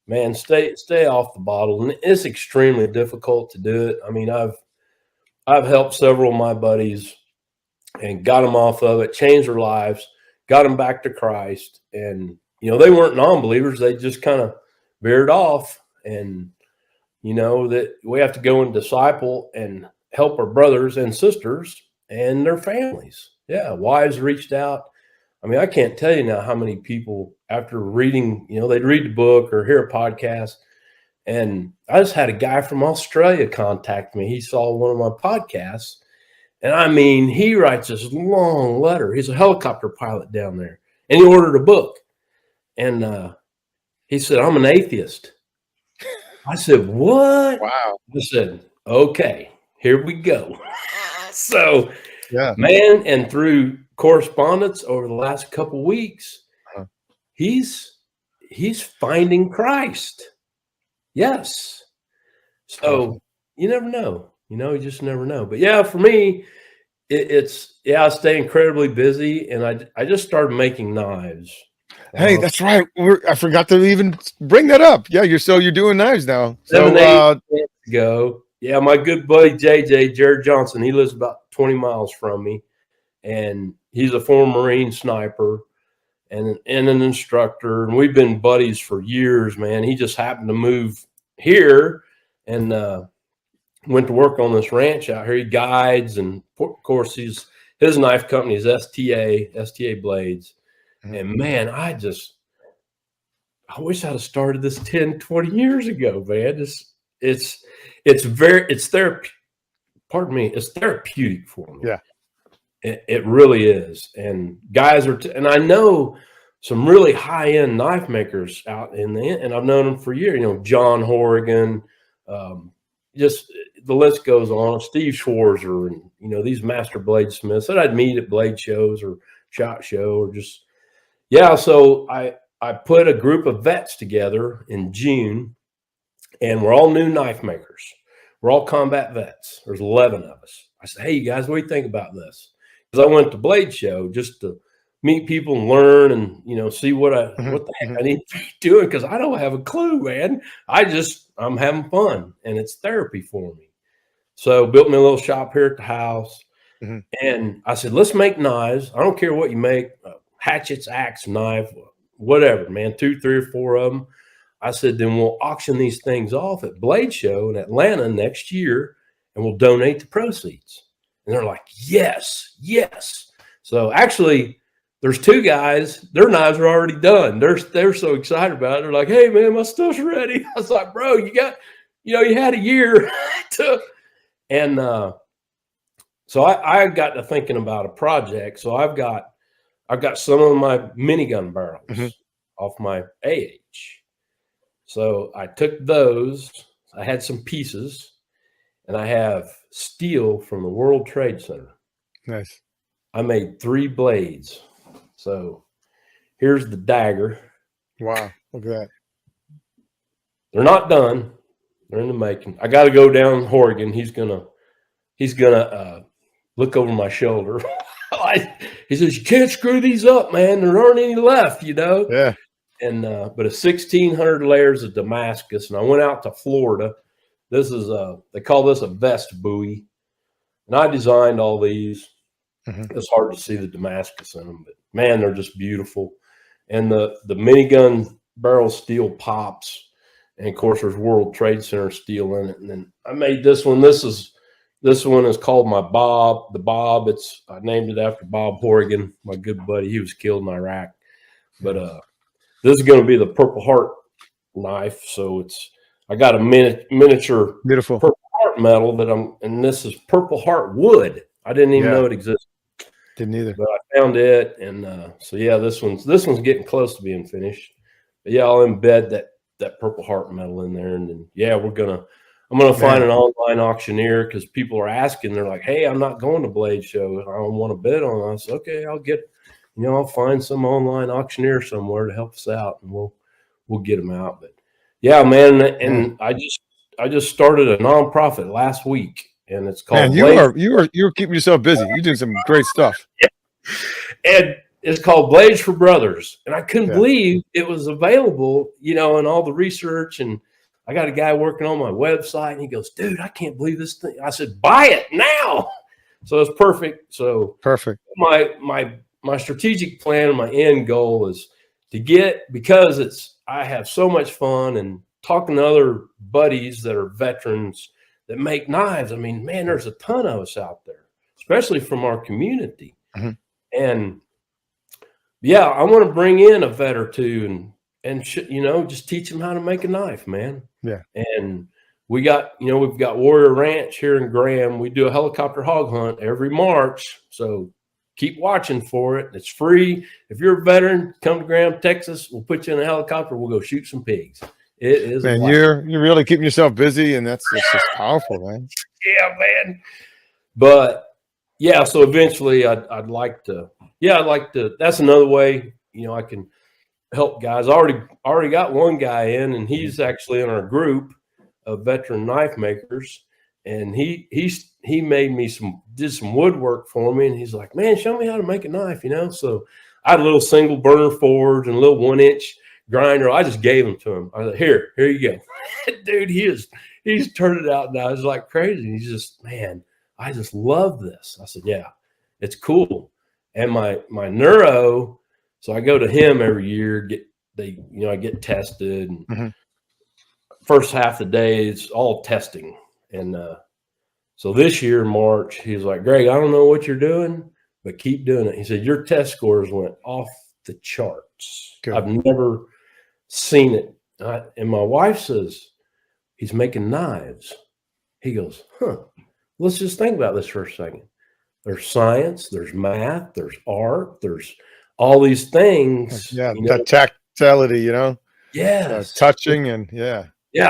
man, stay off the bottle. And it's extremely difficult to do it. I mean, I've helped several of my buddies and got them off of it, changed their lives, got them back to Christ. And, you know, they weren't non-believers. They just kind of veered off. And, you know, that we have to go and disciple and help our brothers and sisters and their families. Yeah. Wives reached out. I mean, I can't tell you now how many people after reading, they'd read the book or hear a podcast. And I just had a guy from Australia contact me. He saw one of my podcasts. And I mean, he writes this long letter. He's a helicopter pilot down there. And he ordered a book. And he said, I'm an atheist. I said, what? Wow. I said, okay, here we go. So, Yeah. man, and through correspondence over the last couple of weeks, he's finding Christ. Yes. So you never know. You just never know. But yeah, for me, I stay incredibly busy, and I just started making knives. Hey, that's right. I forgot to even bring that up. Yeah, you're doing knives now. 7 8 months ago. Yeah, my good buddy JJ, Jared Johnson, he lives about 20 miles from me, and he's a former Marine sniper and an instructor, and we've been buddies for years, man. He just happened to move here and went to work on this ranch out here. He guides, and of course his knife company is STA Blades. And man, I wish I'd have started this 10, 20 years ago, man. It's therapeutic. Pardon me. It's therapeutic for me. Yeah. It really is. And guys and I know some really high-end knife makers out and I've known them for years, John Horrigan, just the list goes on, Steve Schwarzer, and, these master bladesmiths that I'd meet at blade shows or SHOT Show or just, yeah. So I put a group of vets together in June, and we're all new knife makers. We're all combat vets. There's 11 of us. I said, hey, you guys, what do you think about this? Because I went to Blade Show just to meet people and learn and, see what the heck I need to be doing, because I don't have a clue, man. I'm having fun, and it's therapy for me. So built me a little shop here at the house, and I said, let's make knives. I don't care what you make, hatchets, axe, knife, whatever, man, 2, 3, or 4 of them. I said, then we'll auction these things off at Blade Show in Atlanta next year, and we'll donate the proceeds. And they're like, yes. So actually, there's 2 guys, their knives are already done. They're so excited about it. They're like, hey, man, my stuff's ready. I was like, bro, you had a year to, and so I got to thinking about a project. So I've got some of my minigun barrels off my AH. So I took those. I had some pieces, and I have steel from the World Trade Center. Nice. I made 3 blades. So here's the dagger. Wow, look at that. They're not done. They're in the making. I got to go down Horrigan. He's gonna look over my shoulder. He says, you can't screw these up, man. There aren't any left, Yeah. And but 1,600 layers of Damascus, and I went out to Florida. This is they call this a vest buoy, and I designed all these. It's hard to see the Damascus in them, but man, they're just beautiful. And the minigun barrel steel pops, and of course there's World Trade Center steel in it. And then I made this one. This one is called my Bob. The Bob, I named it after Bob Horrigan, my good buddy. He was killed in Iraq. But this is going to be the Purple Heart knife. So I got a miniature beautiful Purple Heart metal and this is Purple Heart wood. I didn't even know it existed. Didn't either. But I found it, and so yeah, this one's getting close to being finished. But yeah, I'll embed that Purple Heart metal in there, and then yeah, I'm gonna find an online auctioneer, because people are asking. They're like, hey, I'm not going to Blade Show. I don't want to bid on it. I said, okay, I'll find some online auctioneer somewhere to help us out, and we'll get them out. But yeah, man, and I just started a nonprofit last week, and it's called. Man, you're keeping yourself busy. You're doing some great stuff. And it's called Blades for Brothers, and I couldn't believe it was available, and all the research. And I got a guy working on my website, and he goes, dude, I can't believe this thing. I said, buy it now. So it's perfect. So perfect. My strategic plan, my end goal is to because I have so much fun and talking to other buddies that are veterans that make knives. I mean, man, there's a ton of us out there, especially from our community. And yeah, I want to bring in a vet or two and just teach them how to make a knife, man. Yeah. And we've got Warrior Ranch here in Graham. We do a helicopter hog hunt every March. So keep watching for it. It's free. If you're a veteran, come to Graham, Texas. We'll put you in a helicopter. We'll go shoot some pigs. It is, man, you're really keeping yourself busy, and it's just powerful, man. Yeah, man. But yeah, so eventually I'd like to, that's another way, I can help guys. I already got one guy in, and he's actually in our group of veteran knife makers. And he did some woodwork for me. And he's like, man, show me how to make a knife, So I had a little single burner forge and a little 1-inch grinder. I just gave them to him. I was like, here you go. Dude, he's turned it out now. It's like crazy. He's just, man, I just love this. I said, yeah, it's cool. And my neuro, so I go to him every year, I get tested. And first half of the day, it's all testing. And so this year, March, he's like, Greg, I don't know what you're doing, but keep doing it. He said, your test scores went off the charts. Good. I've never seen it. And my wife says, he's making knives. He goes, let's just think about this for a second. There's science, there's math, there's art, there's all these things. Yeah, the tactility, Yes. Touching and yeah,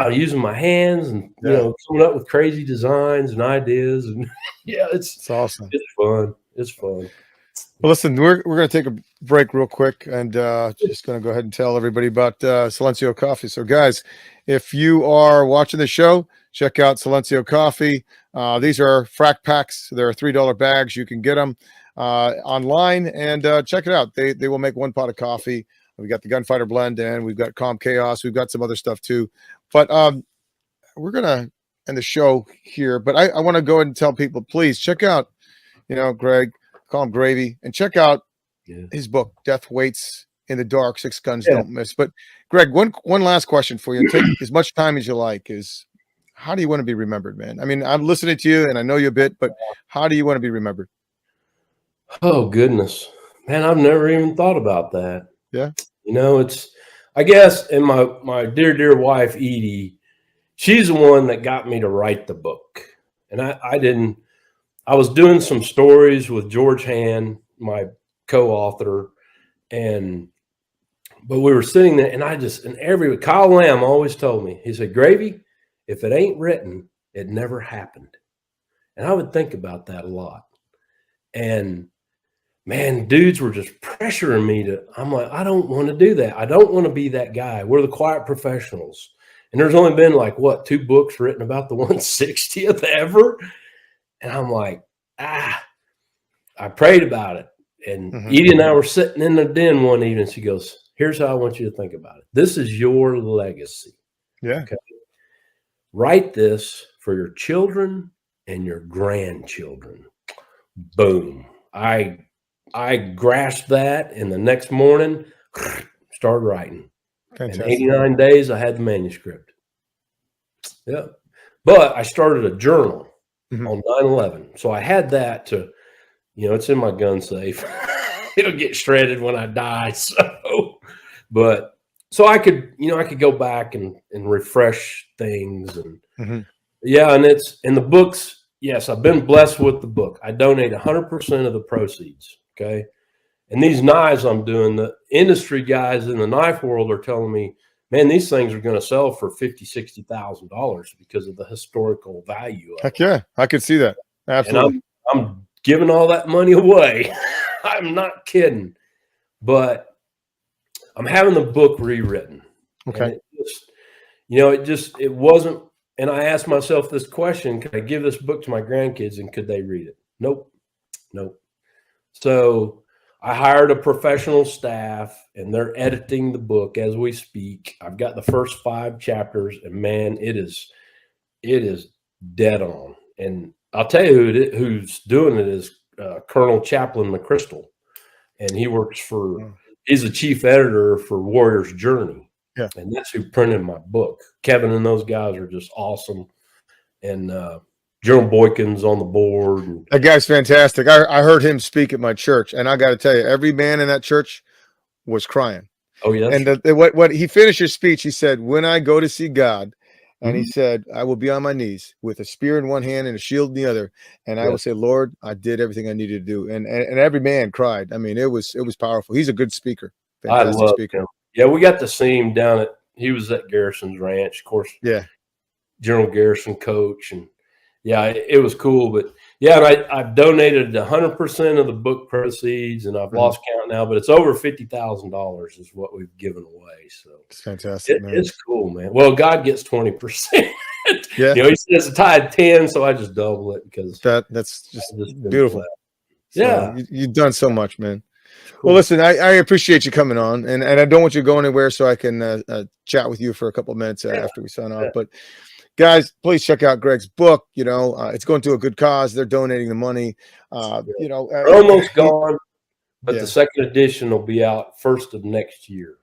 using my hands and coming up with crazy designs and ideas, and it's awesome. It's fun. It's fun. Well, listen, we're going to take a break real quick, and just going to go ahead and tell everybody about Silencio Coffee. So, guys, if you are watching the show, check out Silencio Coffee. These are frac packs. They're $3 bags. You can get them online and check it out. They will make one pot of coffee. We've got the Gunfighter Blend, and we've got Calm Chaos. We've got some other stuff too. But we're going to end the show here. But I want to go ahead and tell people, please check out, Greg, call him Gravy, and check out his book, Death Waits in the Dark, 6 Guns Don't Miss. But Greg, one last question for you. Take as much time as you like. Is how do you want to be remembered, man? I mean, I'm listening to you and I know you a bit, but how do you want to be remembered? Oh, goodness, man. I've never even thought about that. Yeah. It's, I guess, and my dear wife, Edie, she's the one that got me to write the book. And I was doing some stories with George Hand, my co-author, but we were sitting there, and Kyle Lamb always told me, he said, Gravy, if it ain't written, it never happened. And I would think about that a lot. And man, dudes were just pressuring me I'm like, I don't want to do that. I don't want to be that guy. We're the quiet professionals. And there's only been 2 books written about the 160th ever. And I'm like, I prayed about it. And Edie and I were sitting in the den one evening. She goes, here's how I want you to think about it. This is your legacy. Yeah. Okay. Write this for your children and your grandchildren. Boom. I grasped that, and the next morning, started writing. Fantastic. In 89 days, I had the manuscript. Yeah. But I started a journal on 9/11. So I had that to, it's in my gun safe. It'll get shredded when I die. So I could go back and refresh things. And and it's in the books. Yes, I've been blessed with the book. I donate 100% of the proceeds. Okay. And these knives I'm doing, the industry guys in the knife world are telling me, man, these things are going to sell for $50,000, $60,000 because of the historical value. Heck yeah. I could see that. Absolutely. And I'm giving all that money away. I'm not kidding, but I'm having the book rewritten. Okay. It wasn't. And I asked myself this question, could I give this book to my grandkids and could they read it? Nope. So I hired a professional staff and they're editing the book as we speak. I've got the first 5 chapters and man, it is dead on. And I'll tell you who's doing it is Colonel Chaplain McChrystal. And he's the chief editor for Warrior's Journey. Yeah. And that's who printed my book. Kevin and those guys are just awesome. And General Boykin's on the board. That guy's fantastic. I heard him speak at my church, and I got to tell you, every man in that church was crying. Oh, yeah. And what he finished his speech, he said, "When I go to see God," and he said, "I will be on my knees with a spear in one hand and a shield in the other, and I will say, Lord, I did everything I needed to do." And every man cried. I mean, it was powerful. He's a good speaker, fantastic speaker. Him. Yeah, we got to see him down at. He was at Garrison's ranch, of course. Yeah, General Garrison coach, and yeah, it was cool. But yeah, and I've donated 100% of the book proceeds, and I've lost count now, but it's over $50,000 is what we've given away. So it's fantastic, man. It's cool, man. Well, God gets 20%. Yeah, he says the tide 10, so I just double it because that's just beautiful. So yeah, you've done so much, man. cool. Well, listen, I appreciate you coming on, and I don't want you to go anywhere, so I can chat with you for a couple of minutes after we sign off. But guys, please check out Greg's book. It's going to a good cause. They're donating the money. They're almost gone, but the second edition will be out 1st of next year.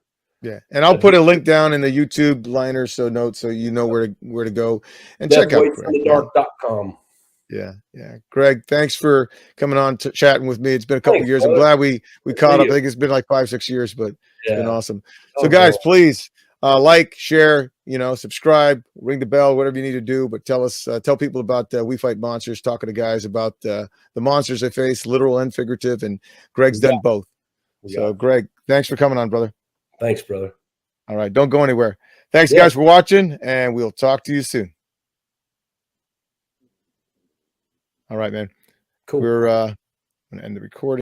Yeah, and I'll put a link down in the YouTube liner, so you know where to go and check out Greg. Yeah. Greg, thanks for coming on chatting with me. It's been a couple of years. I'm glad we caught up. I think it's been like 5-6 years, but it's been awesome. So guys, please like, share, subscribe, ring the bell, whatever you need to do. But tell people about We Fight Monsters, talking to guys about the monsters they face, literal and figurative. And Greg's done both. So Greg, thanks for coming on, brother. Thanks, brother. All right. Don't go anywhere. Thanks guys for watching, and we'll talk to you soon. All right, man. Cool. We're going to end the recording.